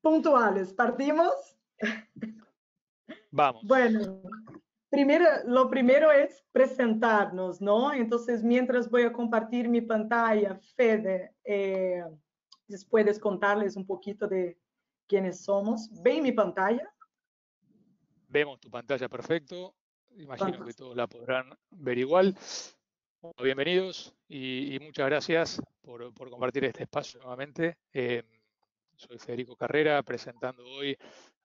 puntuales. ¿Partimos? Vamos. Bueno, lo primero es presentarnos, ¿no? Entonces, mientras voy a compartir mi pantalla, Fede, puedes contarles un poquito de quiénes somos. ¿Ven mi pantalla? Vemos tu pantalla perfecto. Imagino Fantástico. que todos la podrán ver igual. Bueno, bienvenidos y muchas gracias por compartir este espacio nuevamente. Soy Federico Carrera, presentando hoy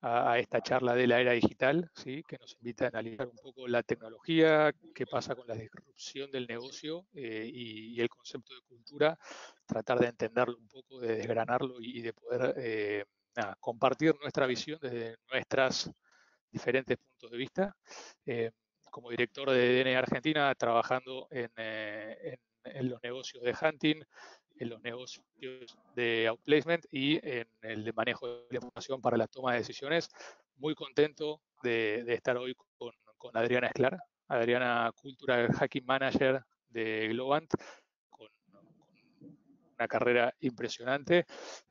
a esta charla de la era digital, ¿sí? Que nos invita a analizar un poco la tecnología, qué pasa con la disrupción del negocio y el concepto de cultura, tratar de entenderlo un poco, de desgranarlo y de poder compartir nuestra visión desde nuestras diferentes puntos de vista. Como director de DNA Argentina, trabajando en los negocios de hunting, en los negocios de outplacement y en el de manejo de la información para la toma de decisiones. Muy contento de estar hoy con Adriana Esclar. Adriana, Cultural Hacking Manager de Globant, con una carrera impresionante.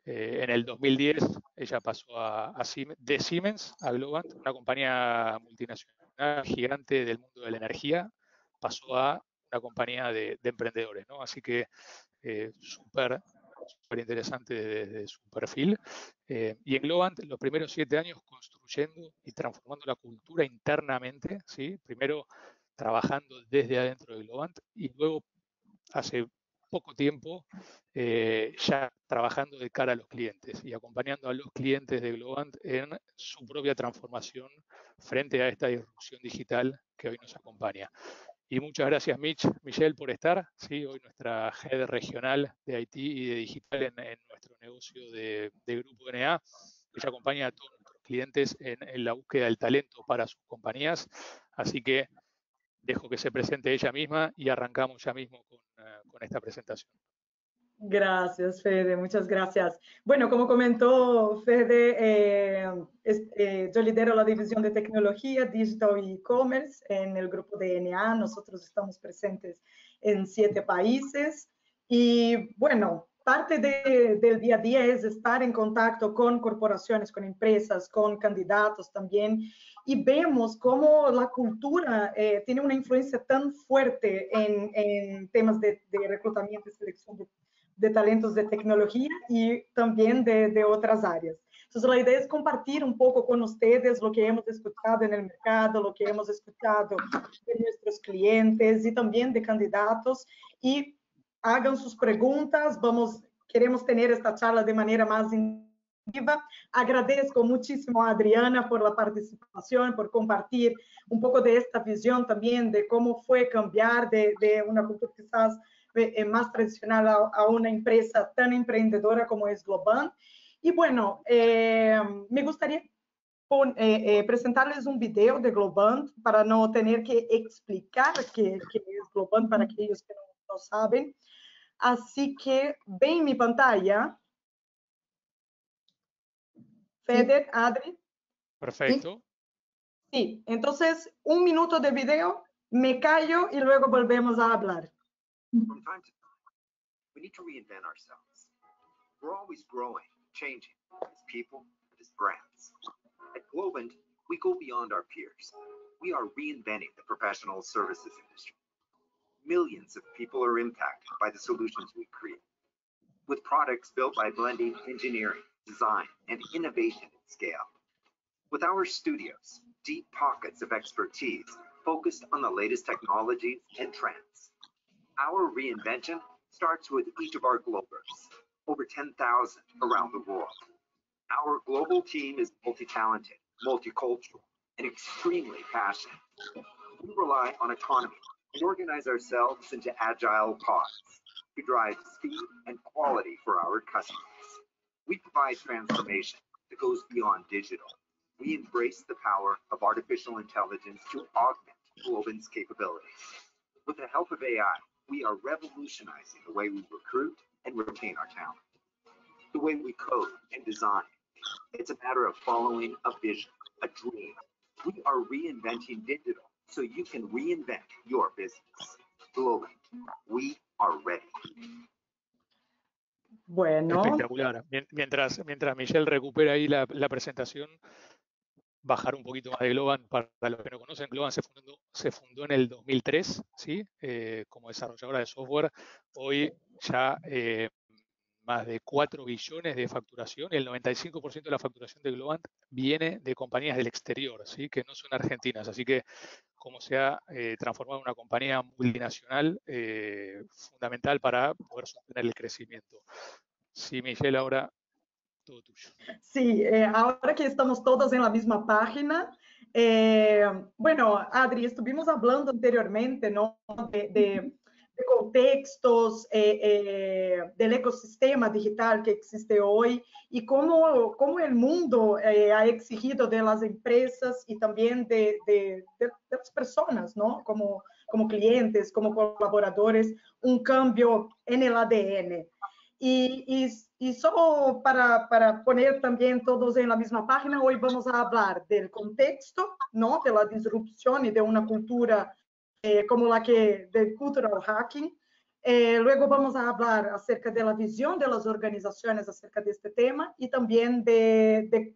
En el 2010 ella pasó de Siemens a Globant, una compañía multinacional gigante del mundo de la energía, pasó a una compañía de emprendedores, ¿no? Así que súper interesante desde su perfil. Y en Globant, los primeros 7 años construyendo y transformando la cultura internamente, ¿sí? Primero trabajando desde adentro de Globant y luego hace poco tiempo ya trabajando de cara a los clientes y acompañando a los clientes de Globant en su propia transformación frente a esta disrupción digital que hoy nos acompaña. Y muchas gracias, Michelle, por estar. ¿Sí? Hoy nuestra head regional de IT y de digital en nuestro negocio de Grupo NA. Ella acompaña a todos nuestros clientes en la búsqueda del talento para sus compañías. Así que dejo que se presente ella misma y arrancamos ya mismo con esta presentación. Gracias, Fede, muchas gracias. Bueno, como comentó Fede, yo lidero la división de tecnología, digital y e-commerce en el grupo DNA. Nosotros estamos presentes en 7 países y bueno, parte del día a día es estar en contacto con corporaciones, con empresas, con candidatos también, y vemos cómo la cultura tiene una influencia tan fuerte en temas de reclutamiento y selección de talentos de tecnología y también de otras áreas. Entonces, la idea es compartir un poco con ustedes lo que hemos escuchado en el mercado, lo que hemos escuchado de nuestros clientes y también de candidatos, y hagan sus preguntas. Queremos tener esta charla de manera más viva. Agradezco muchísimo a Adriana por la participación, por compartir un poco de esta visión también de cómo fue cambiar de una cultura quizás más tradicional a una empresa tan emprendedora como es Globant. Y bueno, me gustaría presentarles un video de Globant para no tener que explicar qué es Globant para aquellos que no saben. Así que ven mi pantalla. Fede, sí. Adri. Perfecto. Sí, entonces 1 minuto de video, me callo y luego volvemos a hablar. From time to time, we need to reinvent ourselves. We're always growing, changing, as people and as brands. At Globant, we go beyond our peers. We are reinventing the professional services industry. Millions of people are impacted by the solutions we create. With products built by blending engineering, design, and innovation at scale. With our studios, deep pockets of expertise focused on the latest technologies and trends. Our reinvention starts with each of our Globers, over 10,000 around the world. Our global team is multi-talented, multicultural, and extremely passionate. We rely on autonomy and organize ourselves into agile pods to drive speed and quality for our customers. We provide transformation that goes beyond digital. We embrace the power of artificial intelligence to augment Globant's capabilities. With the help of AI, we are revolutionizing the way we recruit and retain our talent, the way we code and design. It's a matter of following a vision, a dream. We are reinventing digital so you can reinvent your business. Globant, we are ready. Bueno, Espectacular. Mientras Michelle recupera ahí la presentación, bajar un poquito más de Globant. Para los que no conocen, Globant se fundó en el 2003, ¿sí? Como desarrolladora de software. Hoy ya más de 4 billones de facturación, y el 95% de la facturación de Globant viene de compañías del exterior, ¿sí? Que no son argentinas. Así que cómo se ha transformado en una compañía multinacional fundamental para poder sostener el crecimiento. Sí, Michelle, ahora todo tuyo. sí, ahora que estamos todos en la misma página, bueno, Adri, estuvimos hablando anteriormente, ¿no? De contextos, del ecosistema digital que existe hoy y cómo el mundo ha exigido de las empresas y también de las personas, ¿no? Como clientes, como colaboradores, un cambio en el ADN. Y solo para poner también todos en la misma página, hoy vamos a hablar del contexto, ¿no? De la disrupción y de una cultura como la que del cultural hacking. Luego vamos a hablar acerca de la visión de las organizaciones acerca de este tema y también de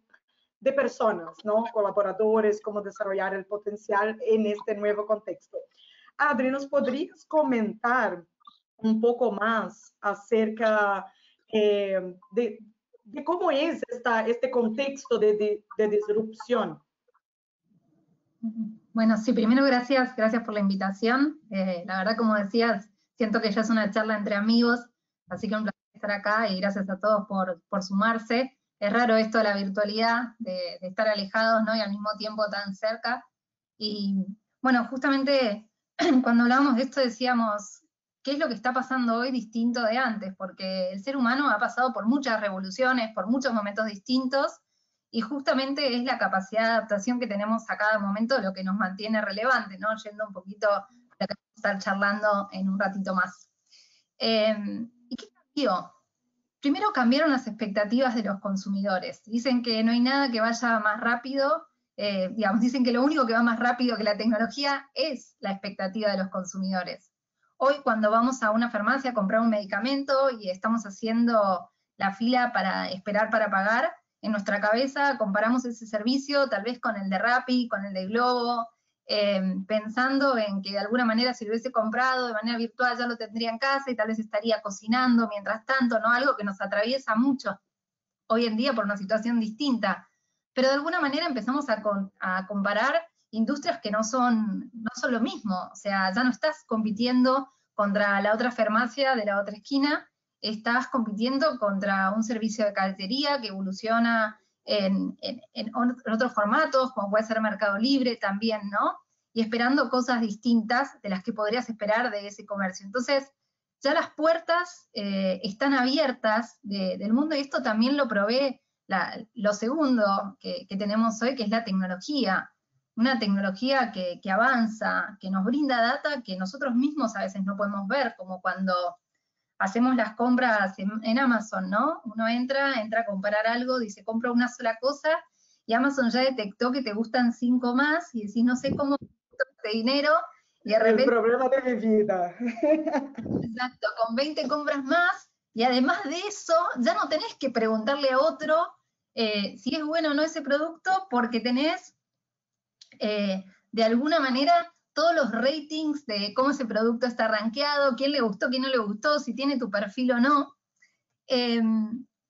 personas, ¿no? Colaboradores, cómo desarrollar el potencial en este nuevo contexto. Adri, ¿nos podrías comentar un poco más acerca de cómo es este contexto de disrupción? Bueno, sí, primero gracias por la invitación. La verdad, como decías, siento que ya es una charla entre amigos, así que un placer estar acá y gracias a todos por sumarse. Es raro esto de la virtualidad, de estar alejados, ¿no? Y al mismo tiempo tan cerca. Y bueno, justamente cuando hablábamos de esto decíamos, ¿qué es lo que está pasando hoy distinto de antes? Porque el ser humano ha pasado por muchas revoluciones, por muchos momentos distintos, y justamente es la capacidad de adaptación que tenemos a cada momento lo que nos mantiene relevante, ¿no? Yendo un poquito a lo que vamos a estar charlando en un ratito más. ¿Y qué cambió? Primero cambiaron las expectativas de los consumidores. Dicen que no hay nada que vaya más rápido, digamos, dicen que lo único que va más rápido que la tecnología es la expectativa de los consumidores. Hoy cuando vamos a una farmacia a comprar un medicamento y estamos haciendo la fila para esperar para pagar, en nuestra cabeza comparamos ese servicio tal vez con el de Rappi, con el de Globo, pensando en que de alguna manera si lo hubiese comprado de manera virtual ya lo tendría en casa y tal vez estaría cocinando mientras tanto, ¿no? Algo que nos atraviesa mucho hoy en día por una situación distinta. Pero de alguna manera empezamos a comparar industrias que no son lo mismo. O sea, ya no estás compitiendo contra la otra farmacia de la otra esquina, estás compitiendo contra un servicio de cafetería que evoluciona en otros formatos, como puede ser Mercado Libre también, ¿no? Y esperando cosas distintas de las que podrías esperar de ese comercio. Entonces, ya las puertas están abiertas del mundo, y esto también lo provee lo segundo que tenemos hoy, que es la tecnología. Una tecnología que avanza, que nos brinda data que nosotros mismos a veces no podemos ver, como cuando hacemos las compras en Amazon, ¿no? Uno entra a comprar algo, dice, compro una sola cosa, y Amazon ya detectó que te gustan 5 más, y decís, no sé cómo este dinero, y de repente... El problema de mi vida. Exacto, con 20 compras más, y además de eso, ya no tenés que preguntarle a otro si es bueno o no ese producto, porque tenés, de alguna manera, todos los ratings de cómo ese producto está rankeado, quién le gustó, quién no le gustó, si tiene tu perfil o no.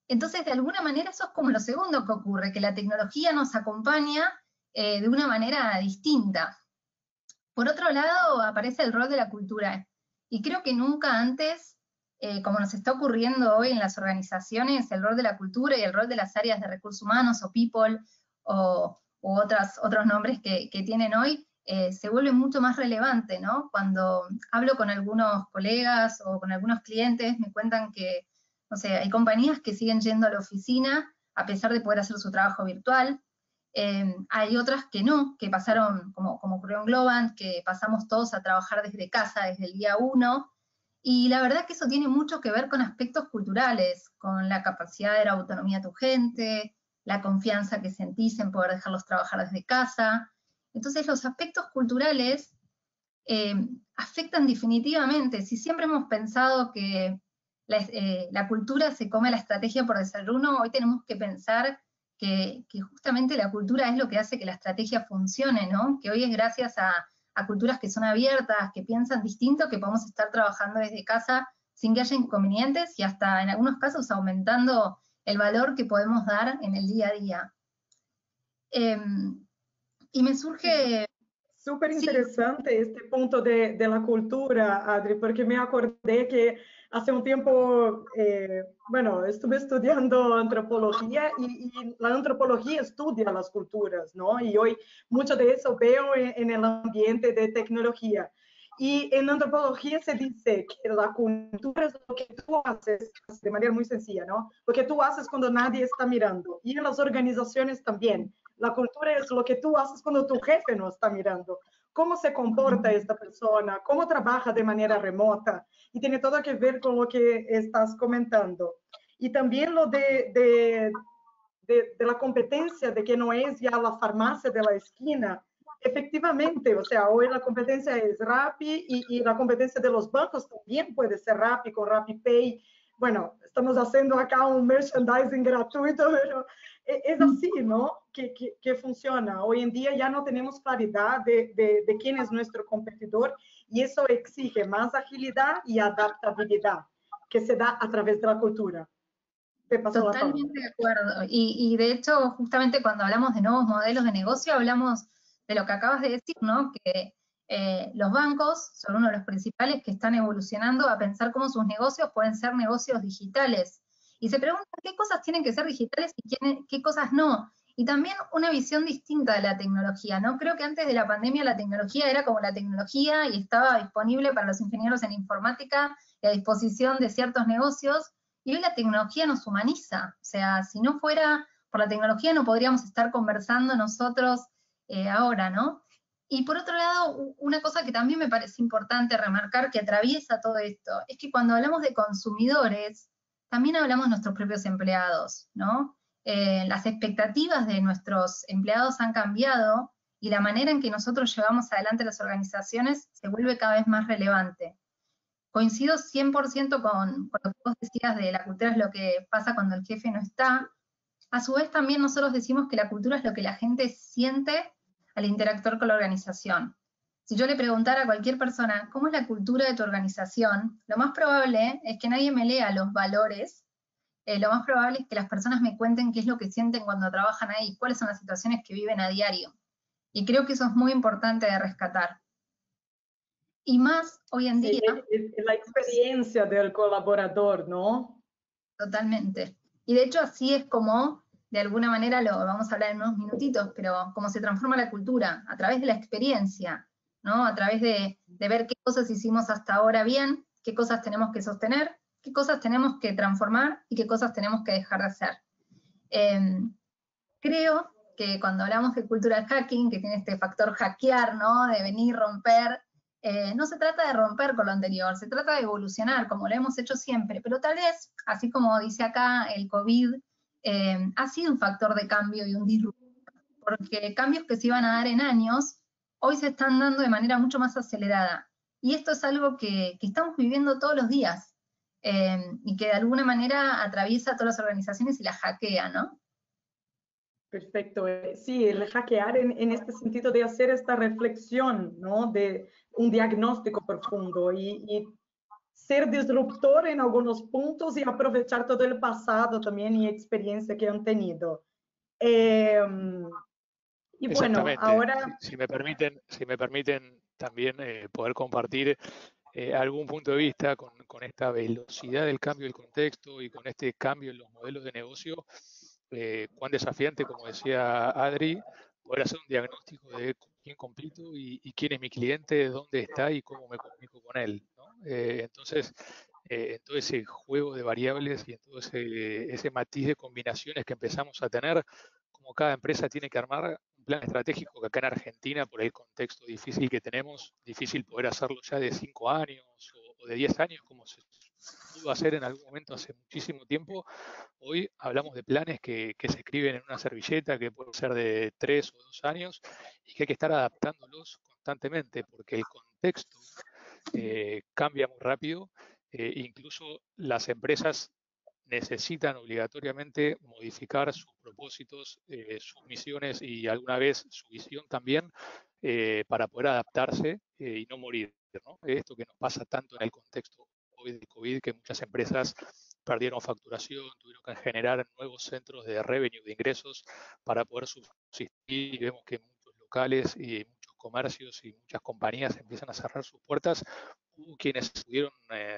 Entonces, de alguna manera, eso es como lo segundo que ocurre, que la tecnología nos acompaña de una manera distinta. Por otro lado, aparece el rol de la cultura. Y creo que nunca antes, como nos está ocurriendo hoy en las organizaciones, el rol de la cultura y el rol de las áreas de recursos humanos o people u otros nombres que tienen hoy, se vuelve mucho más relevante, ¿no? Cuando hablo con algunos colegas o con algunos clientes, me cuentan que, no sé, hay compañías que siguen yendo a la oficina a pesar de poder hacer su trabajo virtual. Hay otras que no, que pasaron, como ocurrió en Globant, que pasamos todos a trabajar desde casa desde el día 1, y la verdad que eso tiene mucho que ver con aspectos culturales, con la capacidad de dar autonomía a tu gente, la confianza que sentís en poder dejarlos trabajar desde casa. Entonces los aspectos culturales afectan definitivamente. Si siempre hemos pensado que la cultura se come la estrategia por desayuno, hoy tenemos que pensar que justamente la cultura es lo que hace que la estrategia funcione, ¿no? Que hoy es gracias a culturas que son abiertas, que piensan distinto, que podemos estar trabajando desde casa sin que haya inconvenientes y hasta en algunos casos aumentando el valor que podemos dar en el día a día. Y me surge... Súper interesante este punto de la cultura, Adri, porque me acordé que hace un tiempo, bueno, estuve estudiando antropología y la antropología estudia las culturas, ¿no? Y hoy mucho de eso veo en el ambiente de tecnología. Y en antropología se dice que la cultura es lo que tú haces, de manera muy sencilla, ¿no? Lo que tú haces cuando nadie está mirando. Y en las organizaciones también. La cultura es lo que tú haces cuando tu jefe no está mirando. Cómo se comporta esta persona, cómo trabaja de manera remota. Y tiene todo que ver con lo que estás comentando. Y también lo de la competencia, de que no es ya la farmacia de la esquina. Efectivamente, o sea, hoy la competencia es Rappi y la competencia de los bancos también puede ser Rappi con RappiPay. Bueno, estamos haciendo acá un merchandising gratuito, pero es así, ¿no? Que funciona. Hoy en día ya no tenemos claridad de quién es nuestro competidor y eso exige más agilidad y adaptabilidad que se da a través de la cultura. Totalmente de acuerdo. Y de hecho, justamente cuando hablamos de nuevos modelos de negocio, hablamos de lo que acabas de decir, ¿no? Que los bancos son uno de los principales que están evolucionando a pensar cómo sus negocios pueden ser negocios digitales. Y se preguntan qué cosas tienen que ser digitales y qué cosas no. Y también una visión distinta de la tecnología, ¿no? Creo que antes de la pandemia la tecnología era como la tecnología y estaba disponible para los ingenieros en informática y a disposición de ciertos negocios. Y hoy la tecnología nos humaniza, o sea, si no fuera por la tecnología no podríamos estar conversando nosotros ahora, ¿no? Y por otro lado, una cosa que también me parece importante remarcar que atraviesa todo esto, es que cuando hablamos de consumidores, también hablamos de nuestros propios empleados, ¿no? Las expectativas de nuestros empleados han cambiado y la manera en que nosotros llevamos adelante las organizaciones se vuelve cada vez más relevante. Coincido 100% con lo que vos decías de la cultura es lo que pasa cuando el jefe no está. A su vez también nosotros decimos que la cultura es lo que la gente siente al interactuar con la organización. Si yo le preguntara a cualquier persona, ¿cómo es la cultura de tu organización? Lo más probable es que nadie me lea los valores, lo más probable es que las personas me cuenten qué es lo que sienten cuando trabajan ahí, cuáles son las situaciones que viven a diario. Y creo que eso es muy importante de rescatar. Y más hoy en día... Es la experiencia del colaborador, ¿no? Totalmente. Y de hecho así es como, de alguna manera, lo vamos a hablar en unos minutitos, pero cómo se transforma la cultura, a través de la experiencia, ¿no? A través de ver qué cosas hicimos hasta ahora bien, qué cosas tenemos que sostener, qué cosas tenemos que transformar y qué cosas tenemos que dejar de hacer. Creo que cuando hablamos de cultural hacking, que tiene este factor hackear, ¿no? De venir, romper, no se trata de romper con lo anterior, se trata de evolucionar, como lo hemos hecho siempre, pero tal vez, así como dice acá, el COVID ha sido un factor de cambio y un disruptor, porque cambios que se iban a dar en años, hoy se están dando de manera mucho más acelerada. Y esto es algo que estamos viviendo todos los días, y que de alguna manera atraviesa a todas las organizaciones y las hackea, ¿no? Perfecto. Sí, el hackear en este sentido de hacer esta reflexión, ¿no? De un diagnóstico profundo y ser disruptor en algunos puntos y aprovechar todo el pasado también y experiencia que han tenido. Y bueno, ahora... Si me permiten también poder compartir algún punto de vista con esta velocidad del cambio del contexto y con este cambio en los modelos de negocio, cuán desafiante, como decía Adri, poder hacer un diagnóstico de quién compito y quién es mi cliente, dónde está y cómo me comunico con él, ¿no? Entonces, en todo ese juego de variables y en todo ese matiz de combinaciones que empezamos a tener, como cada empresa tiene que armar un plan estratégico, que acá en Argentina, por el contexto difícil que tenemos, difícil poder hacerlo ya de 5 años o de 10 años, como se pudo hacer en algún momento hace muchísimo tiempo. Hoy hablamos de planes que se escriben en una servilleta, que puede ser de 3 o 2 años, y que hay que estar adaptándolos constantemente, porque el contexto cambia muy rápido incluso las empresas necesitan obligatoriamente modificar sus propósitos, sus misiones y alguna vez su visión también para poder adaptarse y no morir, ¿no? Esto que nos pasa tanto en el contexto hoy del COVID, que muchas empresas perdieron facturación, tuvieron que generar nuevos centros de revenue, de ingresos para poder subsistir, y vemos que muchos locales y muchos comercios y muchas compañías empiezan a cerrar sus puertas. Hubo quienes pudieron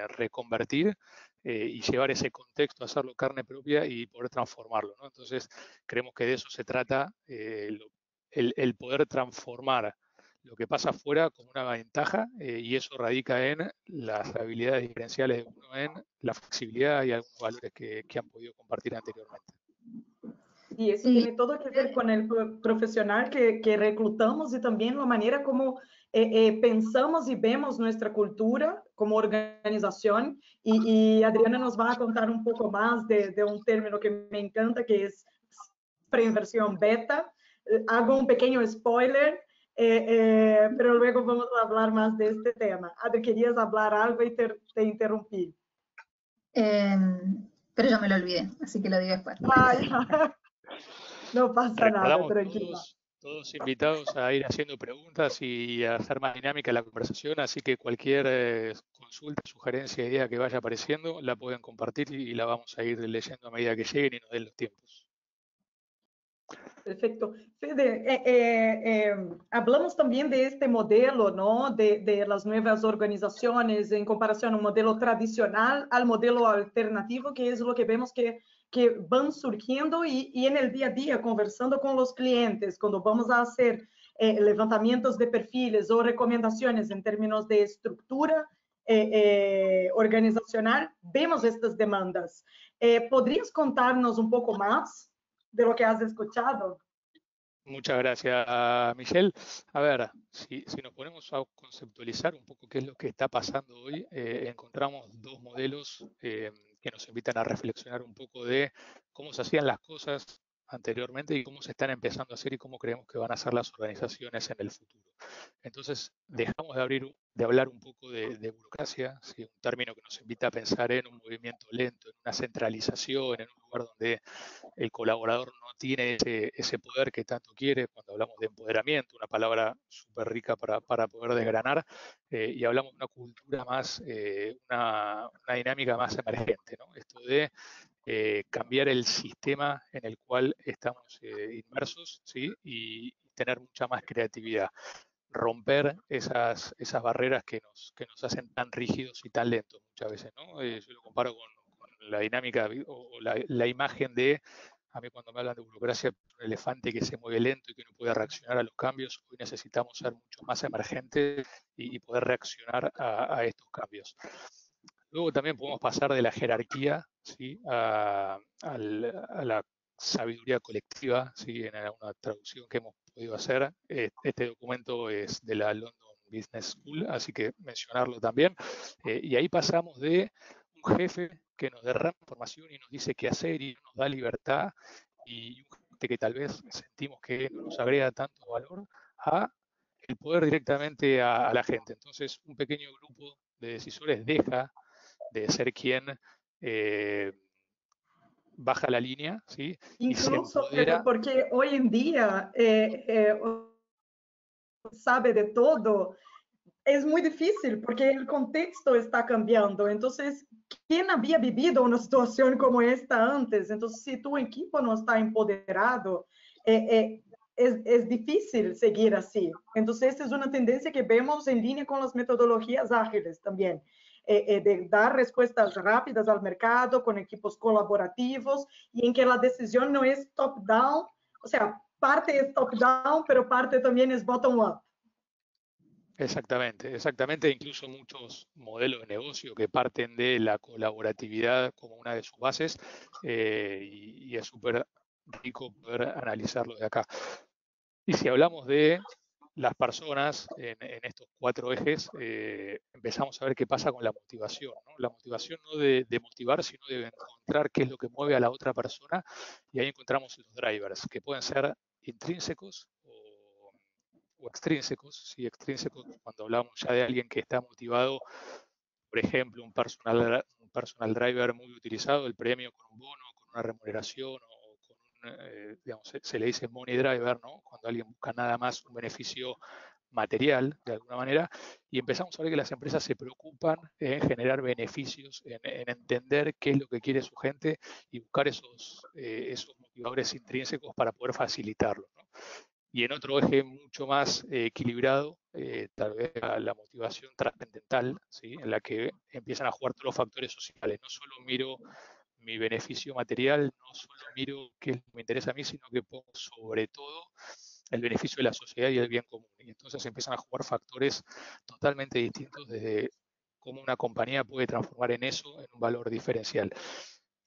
reconvertir y llevar ese contexto, hacerlo carne propia y poder transformarlo, ¿no? Entonces, creemos que de eso se trata, el poder transformar lo que pasa afuera como una ventaja, y eso radica en las habilidades diferenciales de uno, en la flexibilidad y algunos valores que han podido compartir anteriormente. Y eso tiene todo que ver con el profesional que reclutamos y también la manera como pensamos y vemos nuestra cultura como organización. Y Adriana nos va a contar un poco más de un término que me encanta, que es preinversión beta. Hago un pequeño spoiler, pero luego vamos a hablar más de este tema. Adri, querías hablar algo y te interrumpí. Pero yo me lo olvidé, así que lo digo después. No pasa nada, tranquila. Todos invitados a ir haciendo preguntas y a hacer más dinámica la conversación, así que cualquier consulta, sugerencia, idea que vaya apareciendo, la pueden compartir y la vamos a ir leyendo a medida que lleguen y nos den los tiempos. Perfecto. Fede, hablamos también de este modelo, ¿no? De las nuevas organizaciones en comparación a un modelo tradicional al modelo alternativo, que es lo que vemos que van surgiendo y en el día a día, conversando con los clientes, cuando vamos a hacer levantamientos de perfiles o recomendaciones en términos de estructura organizacional, vemos estas demandas. ¿Podrías contarnos un poco más de lo que has escuchado? Muchas gracias, Michelle. A ver, si nos ponemos a conceptualizar un poco qué es lo que está pasando hoy, encontramos dos modelos que nos invitan a reflexionar un poco de cómo se hacían las cosas anteriormente y cómo se están empezando a hacer y cómo creemos que van a ser las organizaciones en el futuro. Entonces, dejamos de hablar un poco de burocracia, ¿sí? Un término que nos invita a pensar en un movimiento lento, en una centralización, en un lugar donde el colaborador no tiene ese poder que tanto quiere. Cuando hablamos de empoderamiento, una palabra súper rica para poder desgranar, y hablamos de una cultura más, una dinámica más emergente, ¿no? Esto de cambiar el sistema en el cual estamos inmersos, ¿sí? Y tener mucha más creatividad, romper esas barreras que nos hacen tan rígidos y tan lentos muchas veces, ¿no? Yo lo comparo con la dinámica o la imagen de, a mí cuando me hablan de burocracia, un elefante que se mueve lento y que no puede reaccionar a los cambios. Hoy necesitamos ser mucho más emergentes y poder reaccionar a estos cambios. Luego también podemos pasar de la jerarquía, ¿sí? a la sabiduría colectiva, ¿sí? En una traducción que hemos podido hacer. Este documento es de la London Business School, así que mencionarlo también. Y ahí pasamos de un jefe que nos derrama información y nos dice qué hacer y nos da libertad, y un jefe que tal vez sentimos que no nos agrega tanto valor, a el poder directamente a la gente. Entonces, un pequeño grupo de decisores deja de ser quien baja la línea, ¿sí? Incluso, y se empodera. porque hoy en día sabe de todo, es muy difícil porque el contexto está cambiando. Entonces, ¿quién había vivido una situación como esta antes? Entonces, si tu equipo no está empoderado, es difícil seguir así. Entonces, esta es una tendencia que vemos en línea con las metodologías ágiles también. De dar respuestas rápidas al mercado con equipos colaborativos y en que la decisión no es top-down, o sea, parte es top-down, pero parte también es bottom-up. Exactamente, incluso muchos modelos de negocio que parten de la colaboratividad como una de sus bases, y es súper rico poder analizarlo de acá. Y si hablamos de las personas en estos 4 ejes, empezamos a ver qué pasa con la motivación, ¿no? La motivación no de motivar, sino de encontrar qué es lo que mueve a la otra persona, y ahí encontramos los drivers, que pueden ser intrínsecos o extrínsecos. Sí, extrínsecos cuando hablamos ya de alguien que está motivado por ejemplo, un personal driver muy utilizado, el premio con un bono, con una remuneración o con digamos, se le dice money driver, ¿no? Cuando alguien busca nada más un beneficio material, de alguna manera, y empezamos a ver que las empresas se preocupan en generar beneficios, en entender qué es lo que quiere su gente y buscar esos motivadores intrínsecos para poder facilitarlo, ¿no? Y en otro eje mucho más equilibrado, tal vez la motivación trascendental, ¿sí? En la que empiezan a jugar todos los factores sociales. No solo miro mi beneficio material, no solo miro qué es lo que me interesa a mí, sino que pongo sobre todo el beneficio de la sociedad y el bien común. Y entonces empiezan a jugar factores totalmente distintos desde cómo una compañía puede transformar en eso en un valor diferencial.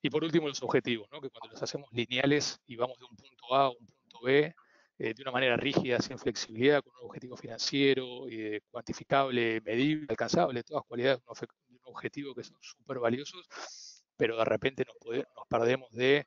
Y por último, los objetivos, ¿no? Que cuando los hacemos lineales y vamos de un punto A a un punto B, de una manera rígida, sin flexibilidad, con un objetivo financiero, cuantificable, medible, alcanzable, todas cualidades de un objetivo que son súper valiosos, pero de repente nos perdemos de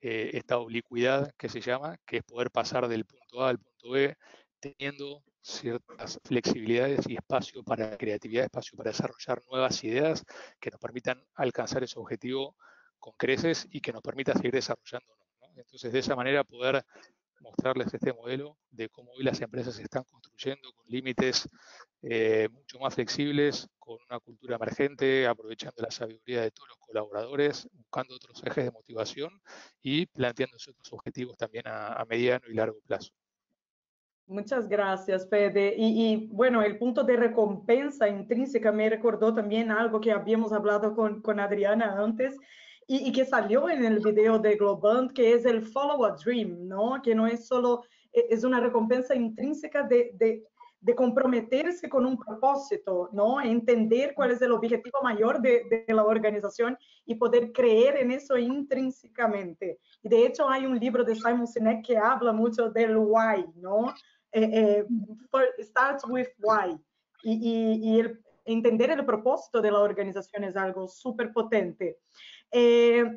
esta oblicuidad que se llama, que es poder pasar del punto A al punto B, teniendo ciertas flexibilidades y espacio para creatividad, espacio para desarrollar nuevas ideas que nos permitan alcanzar ese objetivo con creces y que nos permita seguir desarrollándonos, ¿no? Entonces, de esa manera poder mostrarles este modelo de cómo hoy las empresas se están construyendo con límites mucho más flexibles, con una cultura emergente, aprovechando la sabiduría de todos los colaboradores, buscando otros ejes de motivación y planteándose otros objetivos también a mediano y largo plazo. Muchas gracias, Fede. Y bueno, el punto de recompensa intrínseca me recordó también algo que habíamos hablado con Adriana antes y que salió en el video de Globant, que es el follow a dream, ¿no? Que no es solo, es una recompensa intrínseca de comprometerse con un propósito, ¿no? Entender cuál es el objetivo mayor de la organización y poder creer en eso intrínsecamente. Y de hecho hay un libro de Simon Sinek que habla mucho del why, ¿no? Starts with why. Y entender el propósito de la organización es algo súper potente.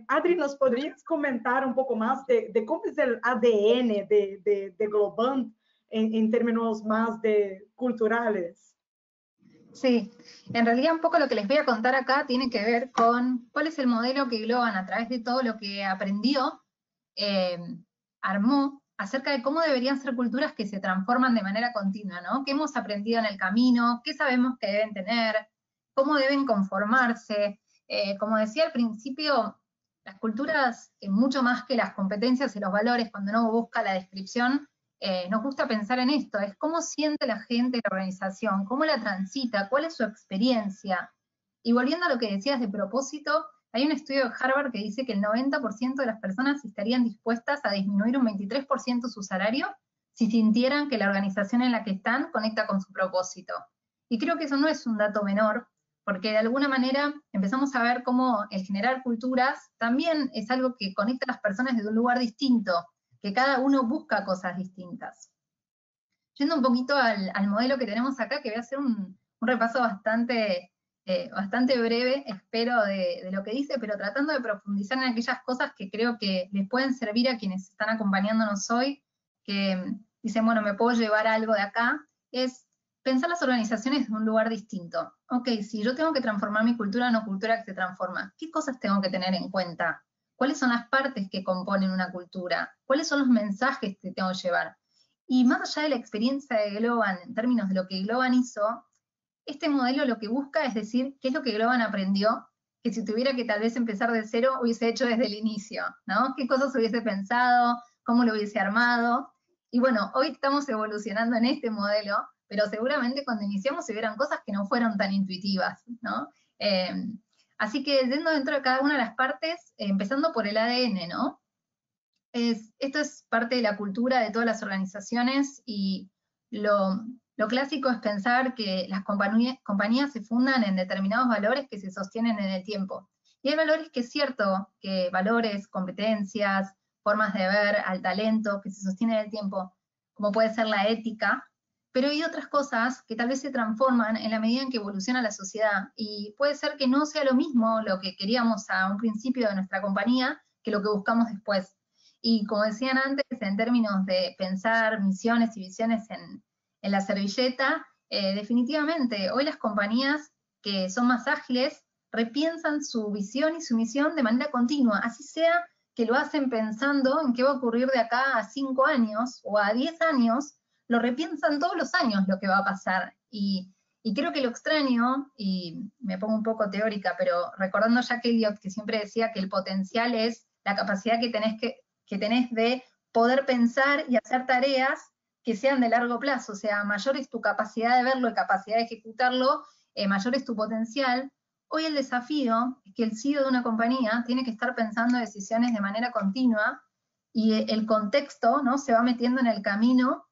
Adri, ¿nos podrías comentar un poco más de cómo es el ADN de Globant en términos más culturales? Sí, en realidad un poco lo que les voy a contar acá tiene que ver con cuál es el modelo que Globant, a través de todo lo que aprendió, armó acerca de cómo deberían ser culturas que se transforman de manera continua, ¿no? ¿Qué hemos aprendido en el camino? ¿Qué sabemos que deben tener? ¿Cómo deben conformarse? Como decía al principio, las culturas, mucho más que las competencias y los valores, cuando uno busca la descripción, nos gusta pensar en esto, es cómo siente la gente la organización, cómo la transita, cuál es su experiencia. Y volviendo a lo que decías de propósito, hay un estudio de Harvard que dice que el 90% de las personas estarían dispuestas a disminuir un 23% su salario si sintieran que la organización en la que están conecta con su propósito. Y creo que eso no es un dato menor, porque de alguna manera empezamos a ver cómo el generar culturas también es algo que conecta a las personas desde un lugar distinto, que cada uno busca cosas distintas. Yendo un poquito al modelo que tenemos acá, que voy a hacer un repaso bastante breve, espero, de lo que dice, pero tratando de profundizar en aquellas cosas que creo que les pueden servir a quienes están acompañándonos hoy, que dicen, bueno, me puedo llevar algo de acá, es pensar las organizaciones de un lugar distinto. Ok, si yo tengo que transformar mi cultura en una cultura que se transforma, ¿qué cosas tengo que tener en cuenta? ¿Cuáles son las partes que componen una cultura? ¿Cuáles son los mensajes que tengo que llevar? Y más allá de la experiencia de Globant, en términos de lo que Globant hizo, este modelo lo que busca es decir qué es lo que Globant aprendió, que si tuviera que tal vez empezar de cero, hubiese hecho desde el inicio, ¿no? ¿Qué cosas hubiese pensado? ¿Cómo lo hubiese armado? Y bueno, hoy estamos evolucionando en este modelo, pero seguramente cuando iniciamos se hubieran cosas que no fueron tan intuitivas, ¿no? Así que yendo dentro de cada una de las partes, empezando por el ADN, ¿no? Esto es parte de la cultura de todas las organizaciones y lo clásico es pensar que las compañías se fundan en determinados valores que se sostienen en el tiempo. Y hay valores que es cierto, que valores, competencias, formas de ver al talento que se sostienen en el tiempo, como puede ser la ética, pero hay otras cosas que tal vez se transforman en la medida en que evoluciona la sociedad, y puede ser que no sea lo mismo lo que queríamos a un principio de nuestra compañía que lo que buscamos después. Y como decían antes, en términos de pensar misiones y visiones en la servilleta, definitivamente, hoy las compañías que son más ágiles, repiensan su visión y su misión de manera continua, así sea que lo hacen pensando en qué va a ocurrir de acá a 5 años o a 10 años, lo repiensan todos los años lo que va a pasar. Y creo que lo extraño, y me pongo un poco teórica, pero recordando a Jack Elliott, que siempre decía que el potencial es la capacidad que tenés de poder pensar y hacer tareas que sean de largo plazo, o sea, mayor es tu capacidad de verlo y capacidad de ejecutarlo, mayor es tu potencial. Hoy el desafío es que el CEO de una compañía tiene que estar pensando decisiones de manera continua, y el contexto, ¿no?, se va metiendo en el camino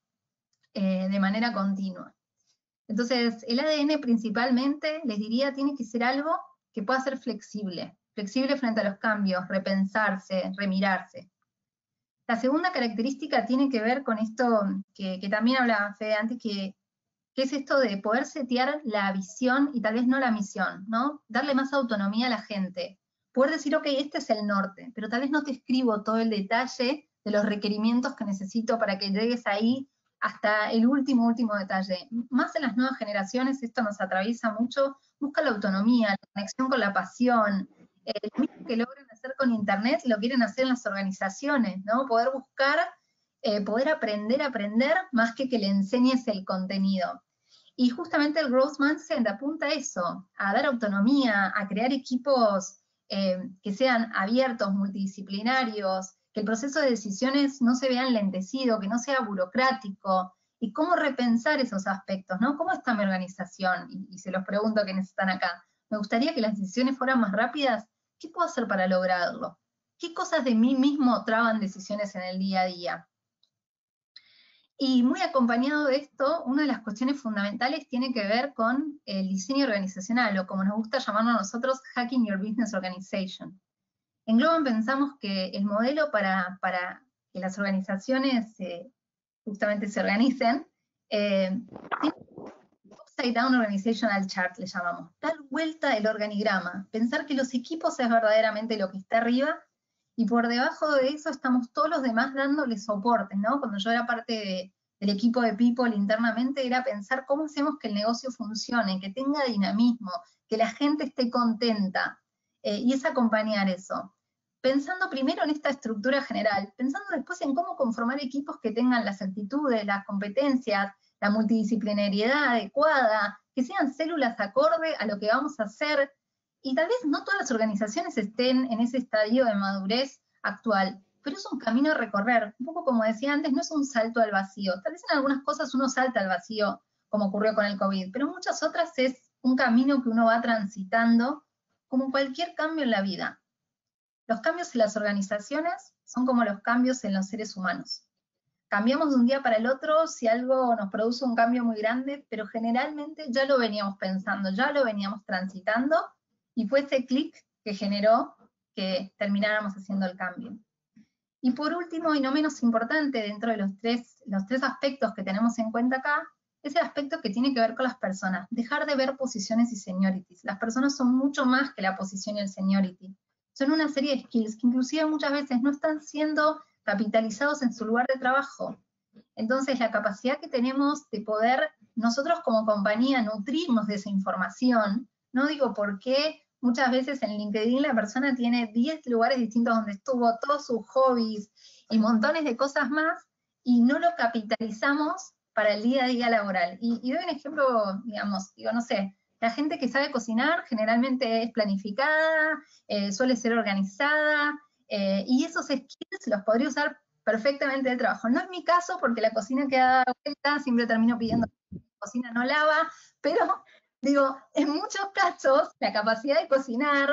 de manera continua. Entonces, el ADN principalmente, les diría, tiene que ser algo que pueda ser flexible frente a los cambios, repensarse, remirarse. La segunda característica tiene que ver con esto que también hablaba Fede antes, que es esto de poder setear la visión y tal vez no la misión, ¿no? Darle más autonomía a la gente. Poder decir, ok, este es el norte, pero tal vez no te escribo todo el detalle de los requerimientos que necesito para que llegues ahí hasta el último detalle. Más en las nuevas generaciones esto nos atraviesa mucho, busca la autonomía, la conexión con la pasión, lo mismo que logran hacer con internet, lo quieren hacer en las organizaciones, ¿no? Poder buscar, poder aprender, más que le enseñes el contenido. Y justamente el Growth Mindset apunta a eso, a dar autonomía, a crear equipos que sean abiertos, multidisciplinarios, que el proceso de decisiones no se vea enlentecido, que no sea burocrático, y cómo repensar esos aspectos, ¿no? ¿Cómo está mi organización? Y se los pregunto a quienes están acá. Me gustaría que las decisiones fueran más rápidas. ¿Qué puedo hacer para lograrlo? ¿Qué cosas de mí mismo traban decisiones en el día a día? Y muy acompañado de esto, una de las cuestiones fundamentales tiene que ver con el diseño organizacional, o como nos gusta llamarlo a nosotros, Hacking Your Business Organization. En Globan pensamos que el modelo para que las organizaciones justamente se organicen, tiene Upside Down Organizational Chart, le llamamos. Dar vuelta el organigrama, pensar que los equipos es verdaderamente lo que está arriba, y por debajo de eso estamos todos los demás dándole soporte, ¿no? Cuando yo era parte del equipo de People internamente, era pensar cómo hacemos que el negocio funcione, que tenga dinamismo, que la gente esté contenta, y es acompañar eso. Pensando primero en esta estructura general, pensando después en cómo conformar equipos que tengan las actitudes, las competencias, la multidisciplinariedad adecuada, que sean células acorde a lo que vamos a hacer. Y tal vez no todas las organizaciones estén en ese estadio de madurez actual, pero es un camino a recorrer. Un poco como decía antes, no es un salto al vacío. Tal vez en algunas cosas uno salta al vacío, como ocurrió con el COVID, pero en muchas otras es un camino que uno va transitando, como cualquier cambio en la vida. Los cambios en las organizaciones son como los cambios en los seres humanos. Cambiamos de un día para el otro si algo nos produce un cambio muy grande, pero generalmente ya lo veníamos pensando, ya lo veníamos transitando, y fue ese clic que generó que termináramos haciendo el cambio. Y por último, y no menos importante, dentro de los tres aspectos que tenemos en cuenta acá, es el aspecto que tiene que ver con las personas. Dejar de ver posiciones y seniorities. Las personas son mucho más que la posición y el seniority. Son una serie de skills que inclusive muchas veces no están siendo capitalizados en su lugar de trabajo. Entonces, la capacidad que tenemos de poder nosotros como compañía nutrirnos de esa información, no digo por qué muchas veces en LinkedIn la persona tiene 10 lugares distintos donde estuvo, todos sus hobbies y montones de cosas más, y no lo capitalizamos para el día a día laboral. Y doy un ejemplo, digamos, digo, no sé, la gente que sabe cocinar generalmente es planificada, suele ser organizada, y esos skills los podría usar perfectamente de trabajo. No es mi caso porque la cocina queda dada vuelta, siempre termino pidiendo que la cocina no lava, pero digo, en muchos casos la capacidad de cocinar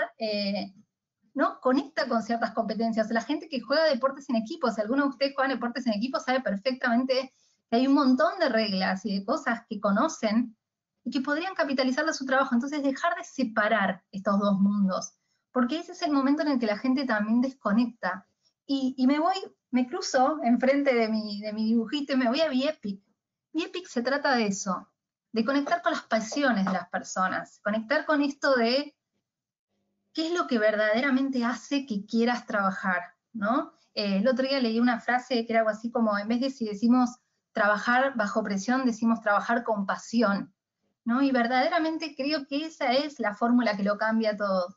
¿no? Conecta con ciertas competencias. La gente que juega deportes en equipo, si alguno de ustedes juega deportes en equipo, sabe perfectamente que hay un montón de reglas y de cosas que conocen y que podrían capitalizar de su trabajo. Entonces, dejar de separar estos dos mundos, porque ese es el momento en el que la gente también desconecta. Y me cruzo enfrente de mi dibujito y me voy a Viepic. Viepic se trata de eso, de conectar con las pasiones de las personas, conectar con esto de qué es lo que verdaderamente hace que quieras trabajar, ¿no? El otro día leí una frase que era algo así como, en vez de si decimos trabajar bajo presión, decimos trabajar con pasión. ¿no? Y verdaderamente creo que esa es la fórmula que lo cambia todo.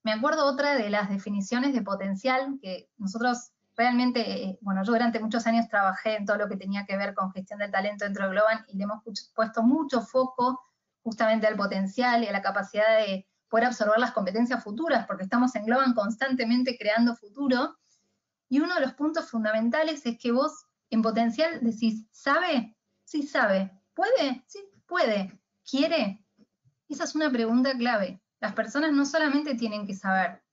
Me acuerdo otra de las definiciones de potencial, que nosotros realmente, bueno, yo durante muchos años trabajé en todo lo que tenía que ver con gestión del talento dentro de Globant y le hemos puesto mucho foco justamente al potencial y a la capacidad de poder absorber las competencias futuras, porque estamos en Globant constantemente creando futuro. Y uno de los puntos fundamentales es que vos en potencial decís, ¿sabe? Sí sabe. ¿Puede? Sí, puede. ¿Quiere? Esa es una pregunta clave. Las personas no solamente tienen que saber,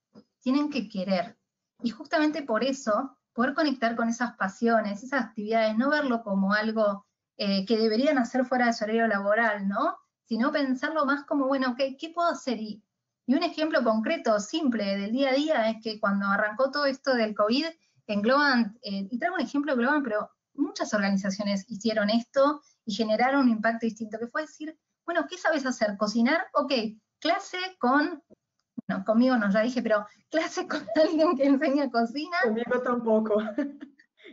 tienen que querer. Y justamente por eso, poder conectar con esas pasiones, esas actividades, no verlo como algo que deberían hacer fuera de su horario laboral, ¿no? Sino pensarlo más como, bueno, ok, ¿qué puedo hacer? Y un ejemplo concreto, simple, del día a día, es que cuando arrancó todo esto del COVID, en Globant, y traigo un ejemplo de Globant, pero muchas organizaciones hicieron esto y generaron un impacto distinto, que fue decir, bueno, ¿qué sabes hacer? ¿Cocinar? Ok, clase con, bueno, conmigo no, ya dije, pero clase con alguien que enseña cocina. Conmigo tampoco.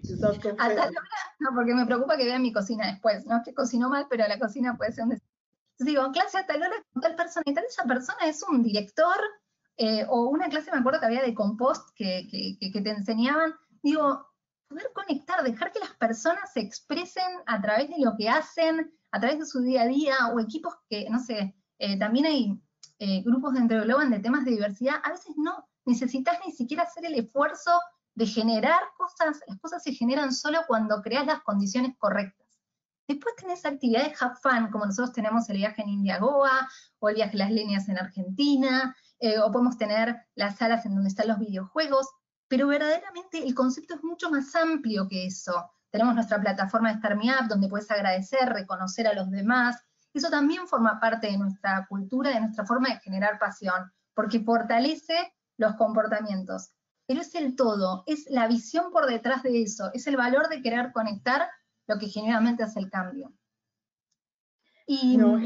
Quizás con A tal Fede. hora, no, porque me preocupa que vean mi cocina después, no es que cocino mal, pero la cocina puede ser un desastre. Entonces digo, clase a tal hora con tal persona, y tal esa persona es un director, o una clase me acuerdo que había de compost que te enseñaban, digo, poder conectar, dejar que las personas se expresen a través de lo que hacen, a través de su día a día, o equipos que, no sé, también hay grupos dentro de Globant de temas de diversidad, a veces no necesitas ni siquiera hacer el esfuerzo de generar cosas, las cosas se generan solo cuando creas las condiciones correctas. Después tenés actividades have fun, como nosotros tenemos el viaje en Indiagoa, o el viaje a las líneas en Argentina, o podemos tener las salas en donde están los videojuegos, pero verdaderamente el concepto es mucho más amplio que eso. Tenemos nuestra plataforma de Start Me Up, donde puedes agradecer, reconocer a los demás. Eso también forma parte de nuestra cultura, de nuestra forma de generar pasión, porque fortalece los comportamientos. Pero es el todo, es la visión por detrás de eso, es el valor de querer conectar lo que genuinamente hace el cambio. Y, No,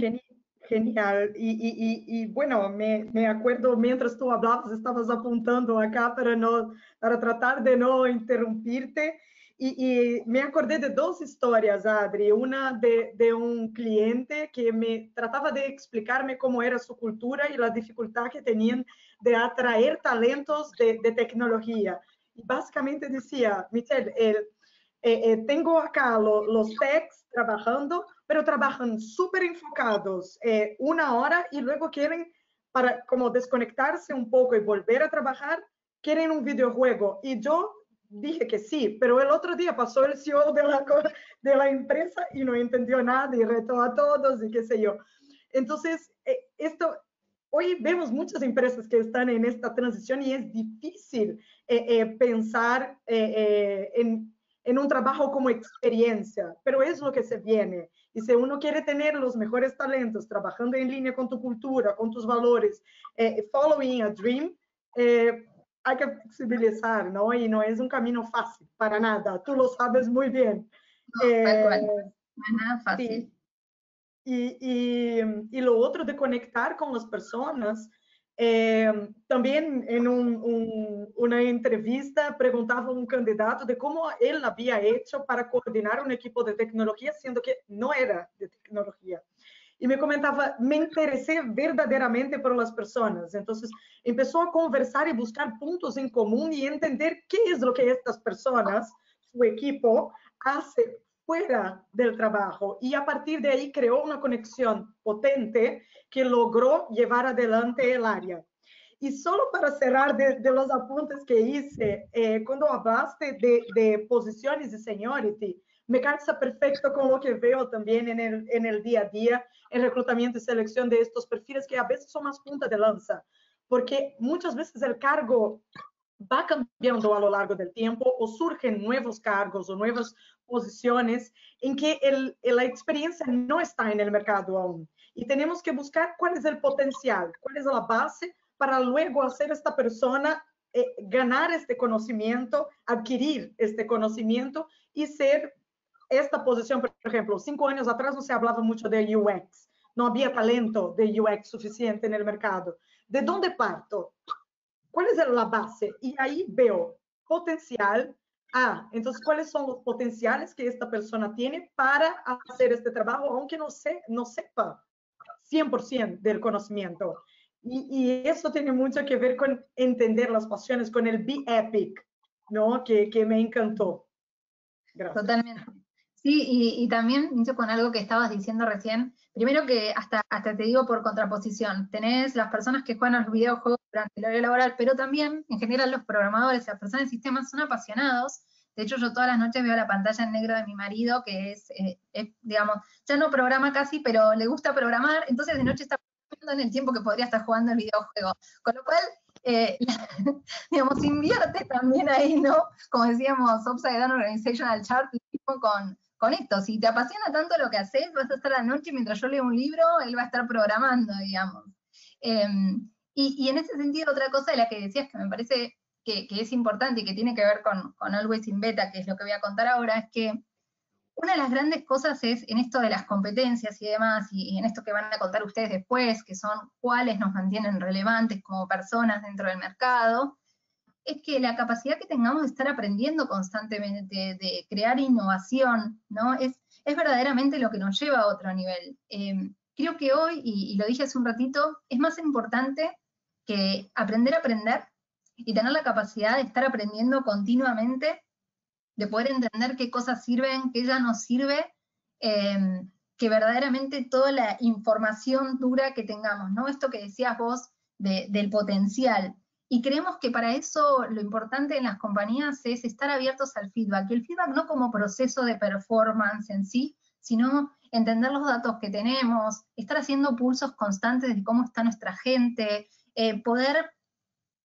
genial. Y bueno, me acuerdo, mientras tú hablabas, estabas apuntando acá para tratar de no interrumpirte. Y me acordé de dos historias, Adri. Una de un cliente que me trataba de explicarme cómo era su cultura y la dificultad que tenían de atraer talentos de tecnología. Y básicamente decía, Michelle, tengo acá los techs trabajando, pero trabajan súper enfocados una hora y luego quieren, para como desconectarse un poco y volver a trabajar, quieren un videojuego. Y yo dije que sí, pero el otro día pasó el CEO de la empresa y no entendió nada y retó a todos y qué sé yo. Entonces, hoy vemos muchas empresas que están en esta transición y es difícil pensar en un trabajo como experiencia, pero es lo que se viene. Y si uno quiere tener los mejores talentos, trabajando en línea con tu cultura, con tus valores, following a dream, hay que flexibilizar, ¿no? Y no es un camino fácil, para nada. Tú lo sabes muy bien. No, tal cual. No es nada fácil. Sí. Y lo otro de conectar con las personas, también en una entrevista preguntaba a un candidato de cómo él había hecho para coordinar un equipo de tecnología, siendo que no era de tecnología. Y me comentaba, me interesé verdaderamente por las personas. Entonces, empezó a conversar y buscar puntos en común y entender qué es lo que estas personas, su equipo, hace fuera del trabajo. Y a partir de ahí creó una conexión potente que logró llevar adelante el área. Y solo para cerrar de los apuntes que hice, cuando hablaste de posiciones de seniority, me calza perfecto con lo que veo también en el día a día, en reclutamiento y selección de estos perfiles que a veces son más punta de lanza, porque muchas veces el cargo va cambiando a lo largo del tiempo o surgen nuevos cargos o nuevas posiciones en que la experiencia no está en el mercado aún. Y tenemos que buscar cuál es el potencial, cuál es la base para luego hacer esta persona ganar este conocimiento, adquirir este conocimiento y ser esta posición. Por ejemplo, 5 años atrás no se hablaba mucho de UX, no había talento de UX suficiente en el mercado. ¿De dónde parto? ¿Cuál es la base? Y ahí veo potencial. Entonces, ¿cuáles son los potenciales que esta persona tiene para hacer este trabajo, aunque no sepa 100% del conocimiento. Y eso tiene mucho que ver con entender las pasiones, con el Be Epic, ¿no? Que me encantó. Gracias. Totalmente. Sí, y también, Nicho, con algo que estabas diciendo recién, primero que hasta te digo por contraposición, tenés las personas que juegan a los videojuegos durante el horario laboral, pero también, en general, los programadores, las personas de sistemas son apasionados. De hecho, yo todas las noches veo la pantalla en negro de mi marido, que es, digamos, ya no programa casi, pero le gusta programar, entonces de noche está programando en el tiempo que podría estar jugando el videojuego. Con lo cual, digamos, invierte también ahí, ¿no? Como decíamos, Upside Down Organizational Chart, con esto. Si te apasiona tanto lo que haces, vas a estar la noche mientras yo leo un libro, él va a estar programando, digamos. Y en ese sentido, otra cosa de la que decías que me parece que es importante y que tiene que ver con Always in Beta, que es lo que voy a contar ahora, es que una de las grandes cosas es en esto de las competencias y demás, y en esto que van a contar ustedes después, que son cuáles nos mantienen relevantes como personas dentro del mercado, es que la capacidad que tengamos de estar aprendiendo constantemente, de crear innovación, ¿no? Es verdaderamente lo que nos lleva a otro nivel. Creo que hoy, y lo dije hace un ratito, es más importante que aprender a aprender y tener la capacidad de estar aprendiendo continuamente, de poder entender qué cosas sirven, qué ya no sirve, que verdaderamente toda la información dura que tengamos, ¿no? Esto que decías vos del potencial. Y creemos que para eso lo importante en las compañías es estar abiertos al feedback. Y el feedback no como proceso de performance en sí, sino entender los datos que tenemos, estar haciendo pulsos constantes de cómo está nuestra gente, poder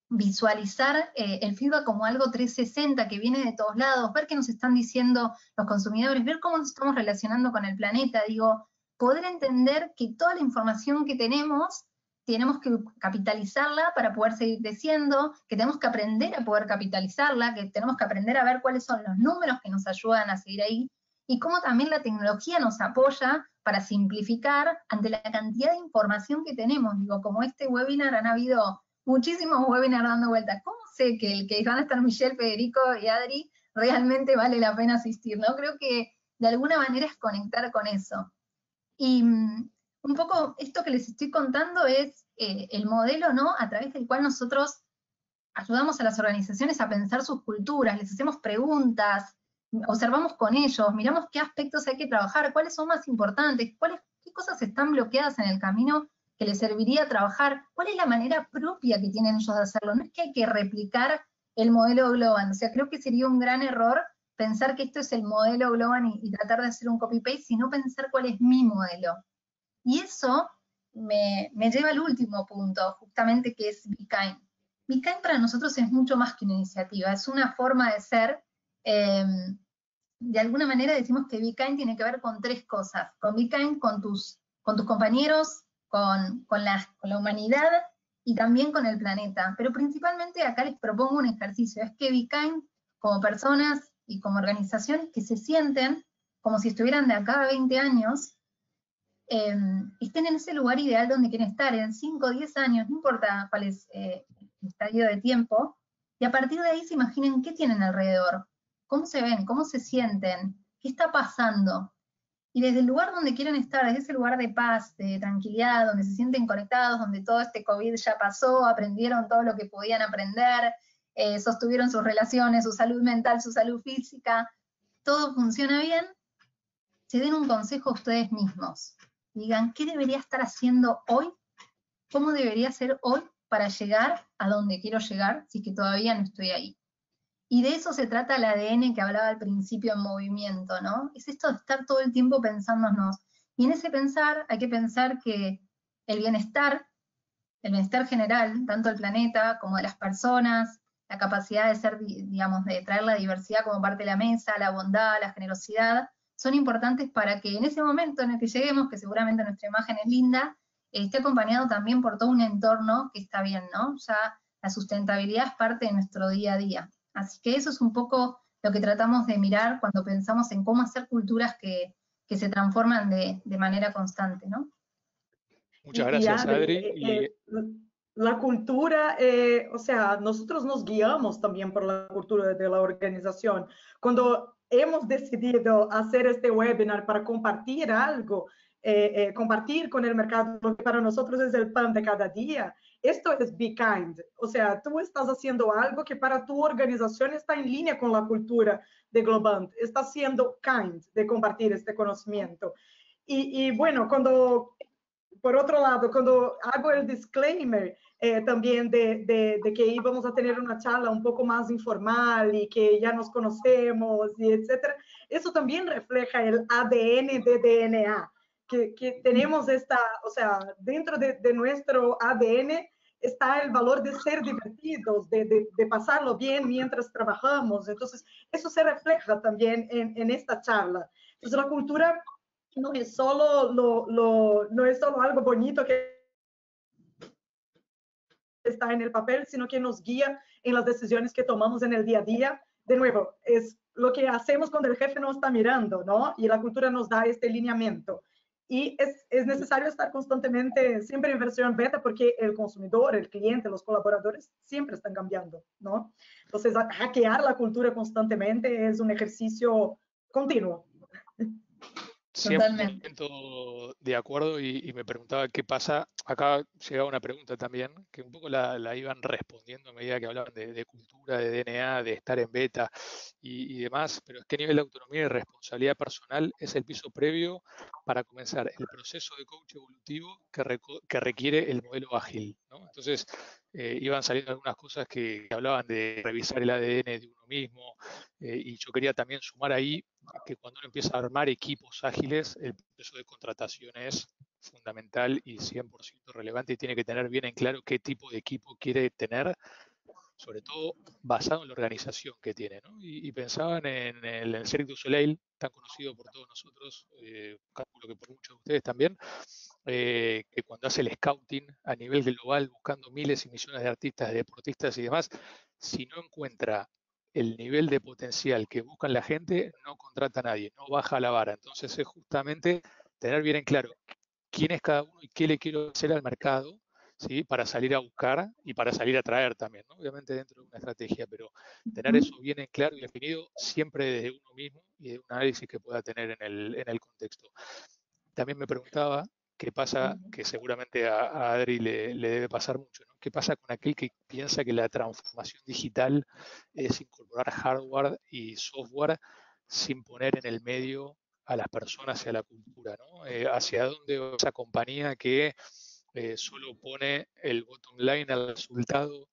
visualizar el feedback como algo 360 que viene de todos lados, ver qué nos están diciendo los consumidores, ver cómo nos estamos relacionando con el planeta, digo, poder entender que toda la información que tenemos que capitalizarla para poder seguir creciendo, que tenemos que aprender a poder capitalizarla, que tenemos que aprender a ver cuáles son los números que nos ayudan a seguir ahí, y cómo también la tecnología nos apoya para simplificar ante la cantidad de información que tenemos. Digo, como este webinar han habido muchísimos webinars dando vueltas. ¿Cómo sé que el que van a estar Michelle, Federico y Adri realmente vale la pena asistir, ¿no? Creo que de alguna manera es conectar con eso. Y un poco esto que les estoy contando es el modelo, ¿no? A través del cual nosotros ayudamos a las organizaciones a pensar sus culturas, les hacemos preguntas, observamos con ellos, miramos qué aspectos hay que trabajar, cuáles son más importantes, qué cosas están bloqueadas en el camino que les serviría trabajar, cuál es la manera propia que tienen ellos de hacerlo. No es que hay que replicar el modelo Globan, o sea, creo que sería un gran error pensar que esto es el modelo Globan y tratar de hacer un copy-paste, sino pensar cuál es mi modelo. Y eso me lleva al último punto, justamente, que es Be Kind. Be Kind para nosotros es mucho más que una iniciativa, es una forma de ser. De alguna manera decimos que Be Kind tiene que ver con tres cosas, con Be Kind con tus compañeros, con la humanidad y también con el planeta. Pero principalmente acá les propongo un ejercicio, es que Be Kind como personas y como organizaciones que se sienten como si estuvieran de acá a 20 años, estén en ese lugar ideal donde quieren estar, en 5 o 10 años, no importa cuál es el estadio de tiempo, y a partir de ahí se imaginen qué tienen alrededor, cómo se ven, cómo se sienten, qué está pasando. Y desde el lugar donde quieren estar, desde ese lugar de paz, de tranquilidad, donde se sienten conectados, donde todo este COVID ya pasó, aprendieron todo lo que podían aprender, sostuvieron sus relaciones, su salud mental, su salud física, todo funciona bien, se den un consejo a ustedes mismos. Digan, ¿qué debería estar haciendo hoy? ¿Cómo debería ser hoy para llegar a donde quiero llegar si es que todavía no estoy ahí? Y de eso se trata el ADN que hablaba al principio en movimiento, ¿no? Es esto de estar todo el tiempo pensándonos. Y en ese pensar hay que pensar que el bienestar general, tanto del planeta como de las personas, la capacidad de ser, digamos, de traer la diversidad como parte de la mesa, la bondad, la generosidad, son importantes para que en ese momento en el que lleguemos, que seguramente nuestra imagen es linda, esté acompañado también por todo un entorno que está bien, ¿no? Ya la sustentabilidad es parte de nuestro día a día. Así que eso es un poco lo que tratamos de mirar cuando pensamos en cómo hacer culturas que se transforman de manera constante, ¿no? Muchas gracias, Adri. La cultura, o sea, nosotros nos guiamos también por la cultura de la organización. Cuando hemos decidido hacer este webinar para compartir algo, compartir con el mercado lo que para nosotros es el pan de cada día. Esto es Be Kind. O sea, tú estás haciendo algo que para tu organización está en línea con la cultura de Globant. Estás siendo kind de compartir este conocimiento. Y bueno, por otro lado, cuando hago el disclaimer también de que íbamos a tener una charla un poco más informal y que ya nos conocemos y etcétera, eso también refleja el ADN de DNA, que tenemos o sea, dentro de nuestro ADN está el valor de ser divertidos, de pasarlo bien mientras trabajamos. Entonces, eso se refleja también en esta charla. Entonces, la cultura no es solo no es solo algo bonito que está en el papel, sino que nos guía en las decisiones que tomamos en el día a día. De nuevo, es lo que hacemos cuando el jefe no está mirando, ¿no? Y la cultura nos da este lineamiento. Y es necesario estar constantemente, siempre en versión beta, porque el consumidor, el cliente, los colaboradores siempre están cambiando, ¿no? Entonces, hackear la cultura constantemente es un ejercicio continuo. 100% de acuerdo y me preguntaba qué pasa. Acá llegaba una pregunta también, que un poco la iban respondiendo a medida que hablaban de cultura, de DNA, de estar en beta y demás, pero es que nivel de autonomía y responsabilidad personal es el piso previo para comenzar el proceso de coach evolutivo que requiere el modelo ágil, ¿no? Entonces, iban saliendo algunas cosas que hablaban de revisar el ADN de uno mismo, y yo quería también sumar ahí que cuando uno empieza a armar equipos ágiles, el proceso de contratación es fundamental y 100% relevante y tiene que tener bien en claro qué tipo de equipo quiere tener, sobre todo basado en la organización que tiene, ¿no? Y pensaban en el Cirque du Soleil, tan conocido por todos nosotros, calculo que por muchos de ustedes también, que cuando hace el scouting a nivel global, buscando miles y millones de artistas, de deportistas y demás, si no encuentra el nivel de potencial que buscan la gente, no contrata a nadie, no baja la vara. Entonces es justamente tener bien en claro quién es cada uno y qué le quiero hacer al mercado, ¿sí? Para salir a buscar y para salir a traer también, ¿no? Obviamente dentro de una estrategia, pero tener eso bien en claro y definido siempre desde uno mismo y de un análisis que pueda tener en el contexto. También me preguntaba qué pasa, que seguramente a Adri le debe pasar mucho, ¿no? ¿Qué pasa con aquel que piensa que la transformación digital es incorporar hardware y software sin poner en el medio a las personas y a la cultura, ¿no? ¿Hacia dónde va esa compañía que solo pone el bottom line al resultado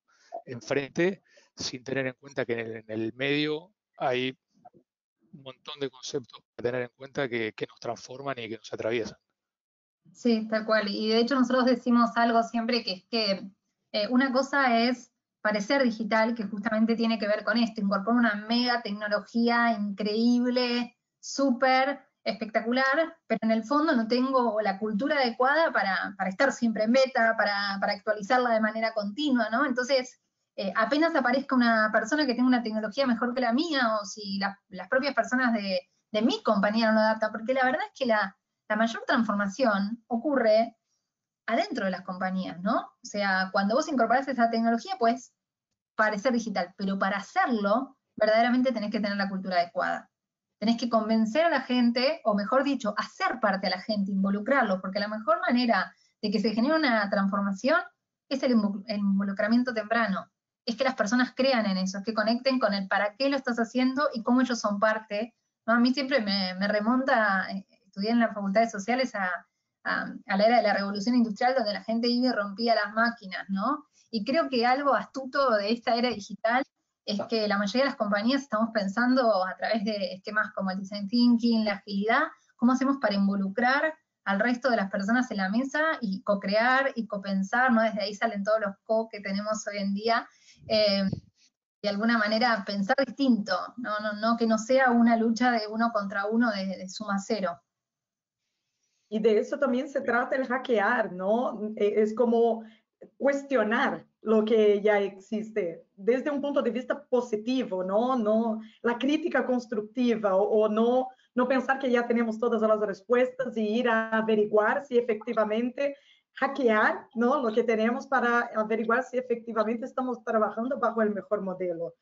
enfrente sin tener en cuenta que en el medio hay un montón de conceptos para tener en cuenta que nos transforman y que nos atraviesan? Sí, tal cual. Y de hecho nosotros decimos algo siempre que es que una cosa es parecer digital, que justamente tiene que ver con esto, incorpora una mega tecnología increíble, súper espectacular, pero en el fondo no tengo la cultura adecuada para estar siempre en beta, para actualizarla de manera continua, ¿no? Entonces, apenas aparezca una persona que tenga una tecnología mejor que la mía, o si las propias personas de mi compañía no lo adaptan, porque la verdad es que la mayor transformación ocurre adentro de las compañías, ¿no? O sea, cuando vos incorporás esa tecnología, pues parecer digital, pero para hacerlo, verdaderamente tenés que tener la cultura adecuada. Tenés que convencer a la gente, o mejor dicho, hacer parte a la gente, involucrarlo, porque la mejor manera de que se genere una transformación es el involucramiento temprano. Es que las personas crean en eso, es que conecten con el para qué lo estás haciendo y cómo ellos son parte, ¿no? A mí siempre me remonta, estudié en la Facultad de Sociales a la era de la Revolución Industrial, donde la gente iba y rompía las máquinas, ¿no? Y creo que algo astuto de esta era digital es que la mayoría de las compañías estamos pensando a través de esquemas como el design thinking, la agilidad, cómo hacemos para involucrar al resto de las personas en la mesa y co-crear y co-pensar, ¿no? Desde ahí salen todos los que tenemos hoy en día. De alguna manera pensar distinto, no que no sea una lucha de uno contra uno de suma cero. Y de eso también se trata el hackear, ¿no? Es como cuestionar lo que ya existe desde un punto de vista positivo, ¿no? La crítica constructiva o no pensar que ya tenemos todas las respuestas y ir a averiguar si efectivamente hackear, ¿no? Lo que tenemos para averiguar si efectivamente estamos trabajando bajo el mejor modelo.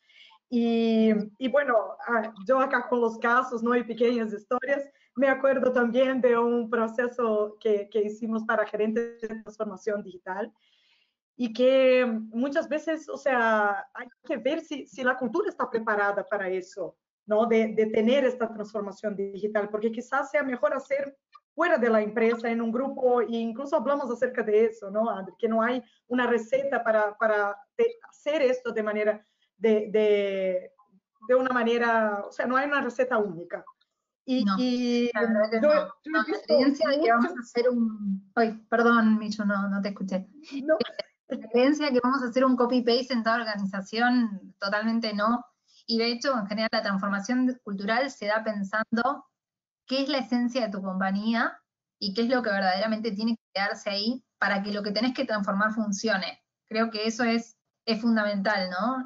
Y bueno, yo acá con los casos, ¿no? Y pequeñas historias, me acuerdo también de un proceso que hicimos para gerentes de transformación digital y que muchas veces, o sea, hay que ver si la cultura está preparada para eso, ¿no? De tener esta transformación digital, porque quizás sea mejor hacer fuera de la empresa, en un grupo, e incluso hablamos acerca de eso, ¿no, André? Que no hay una receta para hacer esto de manera, de una manera, o sea, no hay una receta única. No, la verdad que yo, no. yo he La visto creencia de que vamos mucho, a hacer un... Ay, perdón, Micho, no te escuché. no, La creencia de que vamos a hacer un copy-paste en toda organización, totalmente no. Y de hecho, en general, la transformación cultural se da pensando qué es la esencia de tu compañía y qué es lo que verdaderamente tiene que quedarse ahí para que lo que tenés que transformar funcione. Creo que eso es fundamental, ¿no?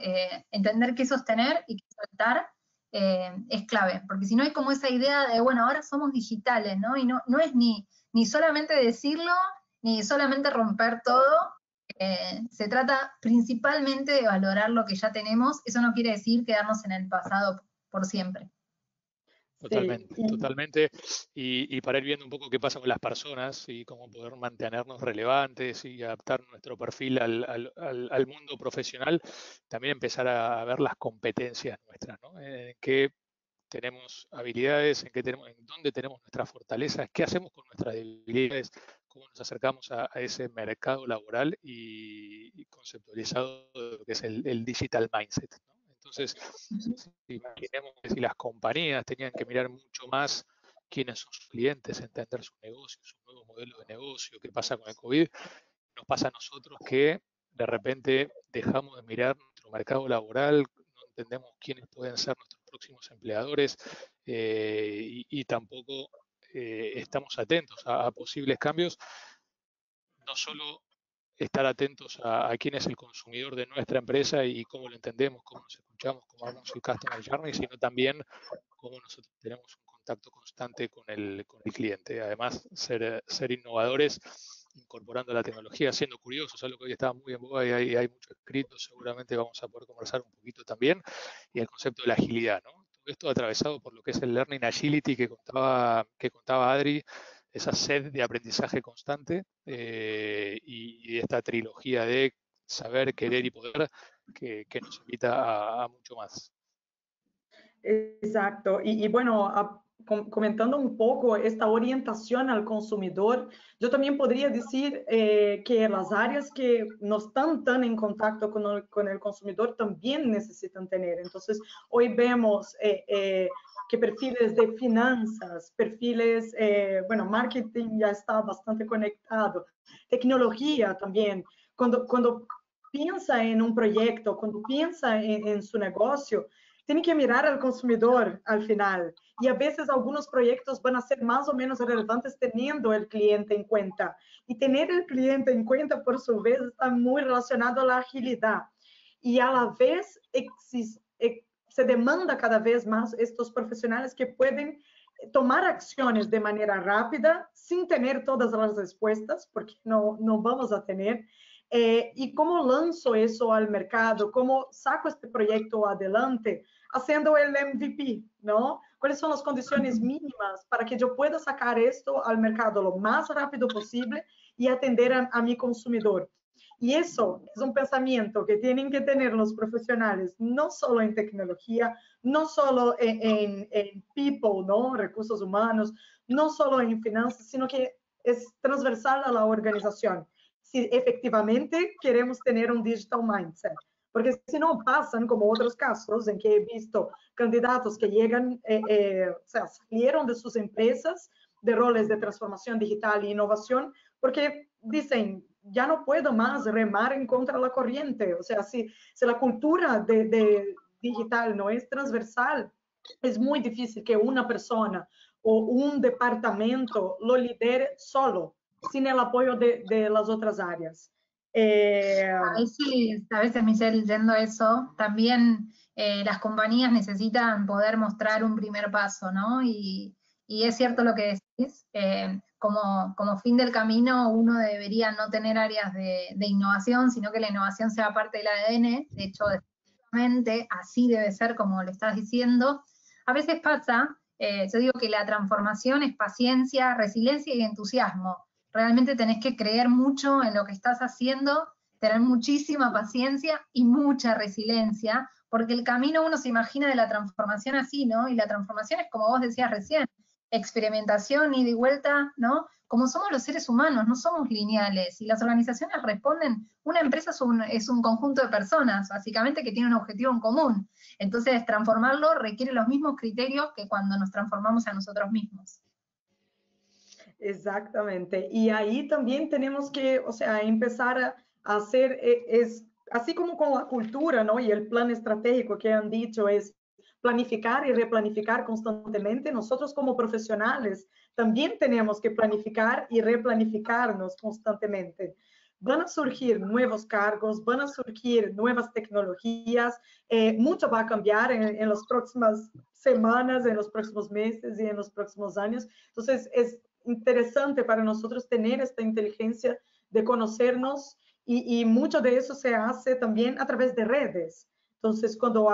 Entender qué sostener y qué soltar es clave, porque si no hay como esa idea de, bueno, ahora somos digitales, ¿no? Y no es ni solamente decirlo, ni solamente romper todo. Se trata principalmente de valorar lo que ya tenemos. Eso no quiere decir quedarnos en el pasado por siempre. Totalmente, sí, totalmente. Y para ir viendo un poco qué pasa con las personas y cómo poder mantenernos relevantes y adaptar nuestro perfil al mundo profesional, también empezar a ver las competencias nuestras, ¿no? En qué tenemos habilidades, en dónde tenemos nuestras fortalezas, qué hacemos con nuestras debilidades, cómo nos acercamos a ese mercado laboral y conceptualizado de lo que es el digital mindset, ¿no? Entonces, imaginemos que si las compañías tenían que mirar mucho más quiénes son sus clientes, entender su negocio, su nuevo modelo de negocio, qué pasa con el COVID, nos pasa a nosotros que de repente dejamos de mirar nuestro mercado laboral, no entendemos quiénes pueden ser nuestros próximos empleadores y tampoco estamos atentos a posibles cambios, no solo estar atentos a quién es el consumidor de nuestra empresa y cómo lo entendemos, cómo nos escuchamos, cómo vamos el Customer Journey, sino también cómo nosotros tenemos un contacto constante con el cliente. Además, ser innovadores, incorporando la tecnología, siendo curiosos, algo que hoy está muy en boga y hay mucho escrito, seguramente vamos a poder conversar un poquito también, y el concepto de la agilidad, ¿no? Todo esto atravesado por lo que es el Learning Agility que contaba Adri, esa sed de aprendizaje constante y esta trilogía de saber, querer y poder que nos invita a mucho más. exacto. Y bueno, comentando un poco esta orientación al consumidor, yo también podría decir que las áreas que no están tan en contacto con el consumidor también necesitan tener. Entonces, hoy vemos que perfiles de finanzas, perfiles, bueno, marketing ya está bastante conectado, tecnología también. Cuando piensa en un proyecto, cuando piensa en su negocio, tiene que mirar al consumidor al final. Y a veces algunos proyectos van a ser más o menos relevantes teniendo el cliente en cuenta. Y tener el cliente en cuenta, por su vez, está muy relacionado a la agilidad. Y a la vez se demanda cada vez más estos profesionales que pueden tomar acciones de manera rápida, sin tener todas las respuestas, porque no vamos a tener. ¿Y cómo lanzo eso al mercado? ¿Cómo saco este proyecto adelante? Haciendo el MVP, ¿no? ¿Cuáles son las condiciones mínimas para que yo pueda sacar esto al mercado lo más rápido posible y atender a mi consumidor? Y eso es un pensamiento que tienen que tener los profesionales, no solo en tecnología, no solo en people, ¿no? Recursos humanos, no solo en finanzas, sino que es transversal a la organización. Si efectivamente queremos tener un digital mindset. Porque si no pasan como otros casos en que he visto candidatos que llegan, o sea, salieron de sus empresas de roles de transformación digital e innovación porque dicen, ya no puedo más remar en contra de la corriente. O sea, si la cultura de digital no es transversal, es muy difícil que una persona o un departamento lo lidere solo, sin el apoyo de las otras áreas. A veces, Michelle, yendo a eso, también las compañías necesitan poder mostrar un primer paso, ¿no? Y es cierto lo que decís, como fin del camino uno debería no tener áreas de innovación, sino que la innovación sea parte del ADN. De hecho, exactamente así debe ser como lo estás diciendo. A veces pasa, yo digo que la transformación es paciencia, resiliencia y entusiasmo. Realmente tenés que creer mucho en lo que estás haciendo, tener muchísima paciencia y mucha resiliencia, porque el camino uno se imagina de la transformación así, ¿no? Y la transformación es, como vos decías recién, experimentación, ida y vuelta, ¿no? Como somos los seres humanos, no somos lineales, y las organizaciones responden, una empresa es un conjunto de personas, básicamente, que tienen un objetivo en común. Entonces, transformarlo requiere los mismos criterios que cuando nos transformamos a nosotros mismos. Exactamente. Y ahí también tenemos que, o sea, empezar a hacer, es así como con la cultura, ¿no? Y el plan estratégico que han dicho es planificar y replanificar constantemente. Nosotros como profesionales también tenemos que planificar y replanificarnos constantemente. Van a surgir nuevos cargos, van a surgir nuevas tecnologías, mucho va a cambiar en las próximas semanas, en los próximos meses y en los próximos años. Entonces, es interesante para nosotros tener esta inteligencia de conocernos y mucho de eso se hace también a través de redes. Entonces, cuando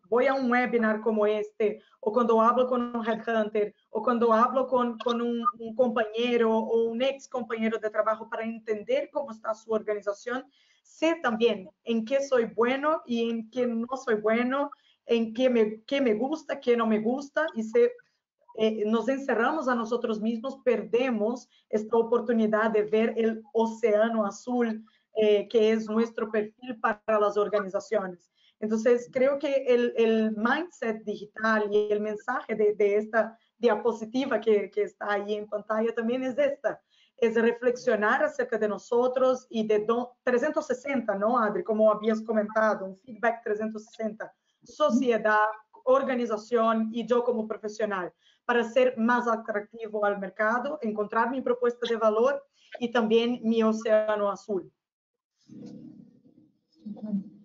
voy a un webinar como este, o cuando hablo con un headhunter, o cuando hablo con un compañero o un ex compañero de trabajo para entender cómo está su organización, sé también en qué soy bueno y en qué no soy bueno, en qué me gusta, qué no me gusta, y sé, nos encerramos a nosotros mismos, perdemos esta oportunidad de ver el océano azul, que es nuestro perfil para las organizaciones. Entonces, creo que el mindset digital y el mensaje de esta diapositiva que está ahí en pantalla también es esta, es reflexionar acerca de nosotros y de 360, ¿no, Adri? Como habías comentado, un feedback 360, sociedad, organización y yo como profesional, para ser más atractivo al mercado, encontrar mi propuesta de valor y también mi océano azul.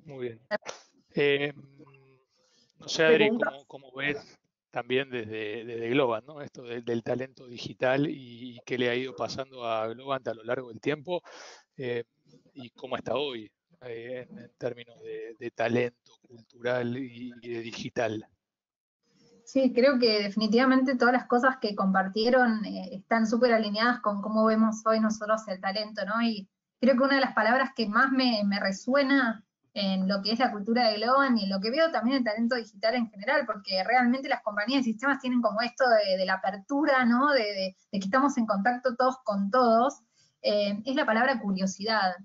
Muy bien. No sé, Adri, ¿cómo ves también desde Globant, ¿no? Esto del talento digital y qué le ha ido pasando a Globant a lo largo del tiempo, y cómo está hoy en términos de talento cultural y de digital? Sí, creo que definitivamente todas las cosas que compartieron están súper alineadas con cómo vemos hoy nosotros el talento, ¿no? Y creo que una de las palabras que más me resuena en lo que es la cultura de Globant y en lo que veo también el talento digital en general, porque realmente las compañías de sistemas tienen como esto de la apertura, ¿no? De que estamos en contacto todos con todos, es la palabra curiosidad.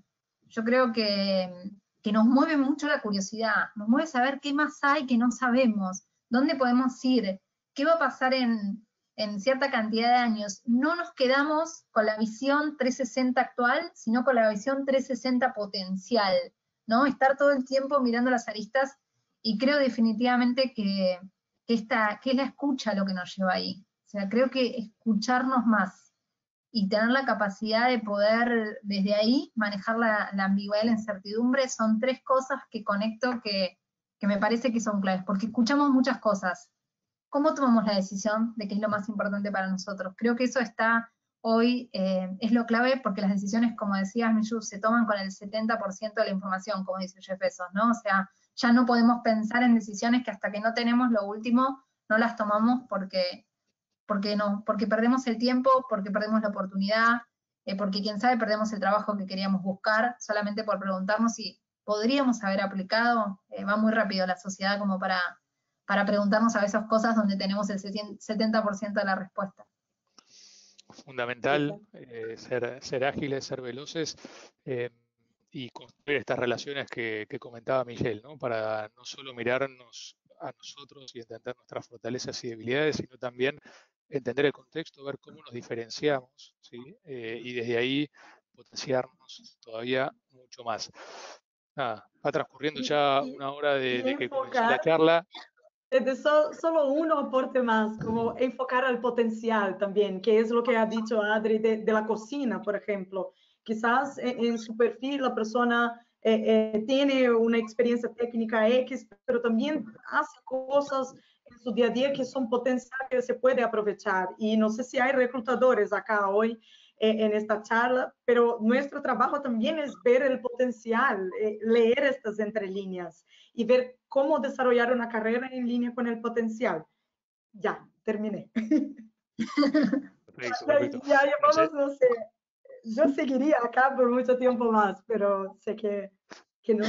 Yo creo que nos mueve mucho la curiosidad, nos mueve saber qué más hay que no sabemos. ¿Dónde podemos ir? ¿Qué va a pasar en cierta cantidad de años? No nos quedamos con la visión 360 actual, sino con la visión 360 potencial, ¿no? Estar todo el tiempo mirando las aristas, y creo definitivamente que es la escucha lo que nos lleva ahí. O sea, creo que escucharnos más y tener la capacidad de poder desde ahí manejar la ambigüedad y la incertidumbre son tres cosas que conecto que me parece que son claves, porque escuchamos muchas cosas. ¿Cómo tomamos la decisión de qué es lo más importante para nosotros? Creo que eso está hoy, es lo clave, porque las decisiones, como decías, Miyu, se toman con el 70% de la información, como dice Jeff Bezos, ¿no? O sea, ya no podemos pensar en decisiones que hasta que no tenemos lo último, no las tomamos porque perdemos el tiempo, porque perdemos la oportunidad, porque quién sabe, perdemos el trabajo que queríamos buscar, solamente por preguntarnos si podríamos haber aplicado. Va muy rápido la sociedad como para preguntarnos a veces cosas donde tenemos el 70% de la respuesta. Fundamental ser ágiles, ser veloces, y construir estas relaciones que comentaba Miguel, ¿no? Para no solo mirarnos a nosotros y entender nuestras fortalezas y debilidades, sino también entender el contexto, ver cómo nos diferenciamos, ¿sí? Y desde ahí potenciarnos todavía mucho más. Va transcurriendo ya una hora de que comenzó la charla. Solo uno aporte más, como enfocar al potencial también, que es lo que ha dicho Adri de la cocina, por ejemplo. Quizás en su perfil la persona tiene una experiencia técnica X, pero también hace cosas en su día a día que son potencial que se puede aprovechar. Y no sé si hay reclutadores acá hoy en esta charla, pero nuestro trabajo también es ver el potencial, leer estas entre líneas y ver cómo desarrollar una carrera en línea con el potencial. Ya, terminé. Perfecto. Ya llevamos, no sé, yo seguiría acá por mucho tiempo más, pero sé que no.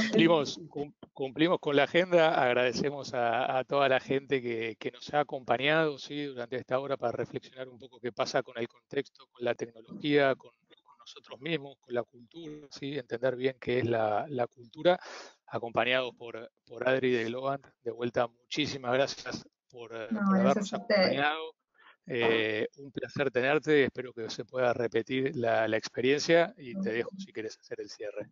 Cumplimos con la agenda, agradecemos a toda la gente que nos ha acompañado, ¿sí?, durante esta hora para reflexionar un poco qué pasa con el contexto, con la tecnología, con nosotros mismos, con la cultura, ¿sí?, entender bien qué es la cultura, acompañados por Adri de Globant. De vuelta, muchísimas gracias por habernos acompañado. Un placer tenerte, espero que se pueda repetir la experiencia y te dejo si quieres hacer el cierre.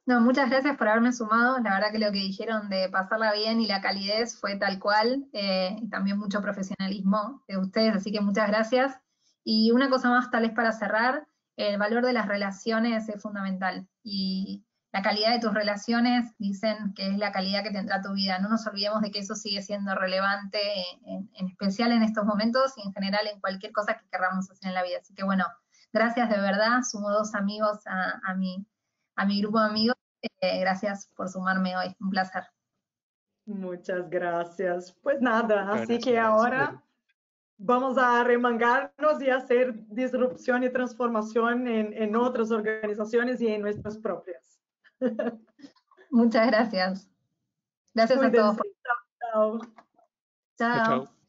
No, muchas gracias por haberme sumado. La verdad que lo que dijeron de pasarla bien y la calidez fue tal cual, y también mucho profesionalismo de ustedes, así que muchas gracias. Y una cosa más, tal vez para cerrar, el valor de las relaciones es fundamental, y la calidad de tus relaciones dicen que es la calidad que tendrá tu vida. No nos olvidemos de que eso sigue siendo relevante, en especial en estos momentos y en general en cualquier cosa que queramos hacer en la vida. Así que bueno, gracias de verdad, sumo 2 amigos a mi grupo de amigos. Gracias por sumarme hoy, un placer. Muchas gracias. Pues nada, Muchas así gracias. que ahora vamos a remangarnos y hacer disrupción y transformación en otras organizaciones y en nuestras propias. Muchas gracias. Gracias a todos. Chao, chao. Chao.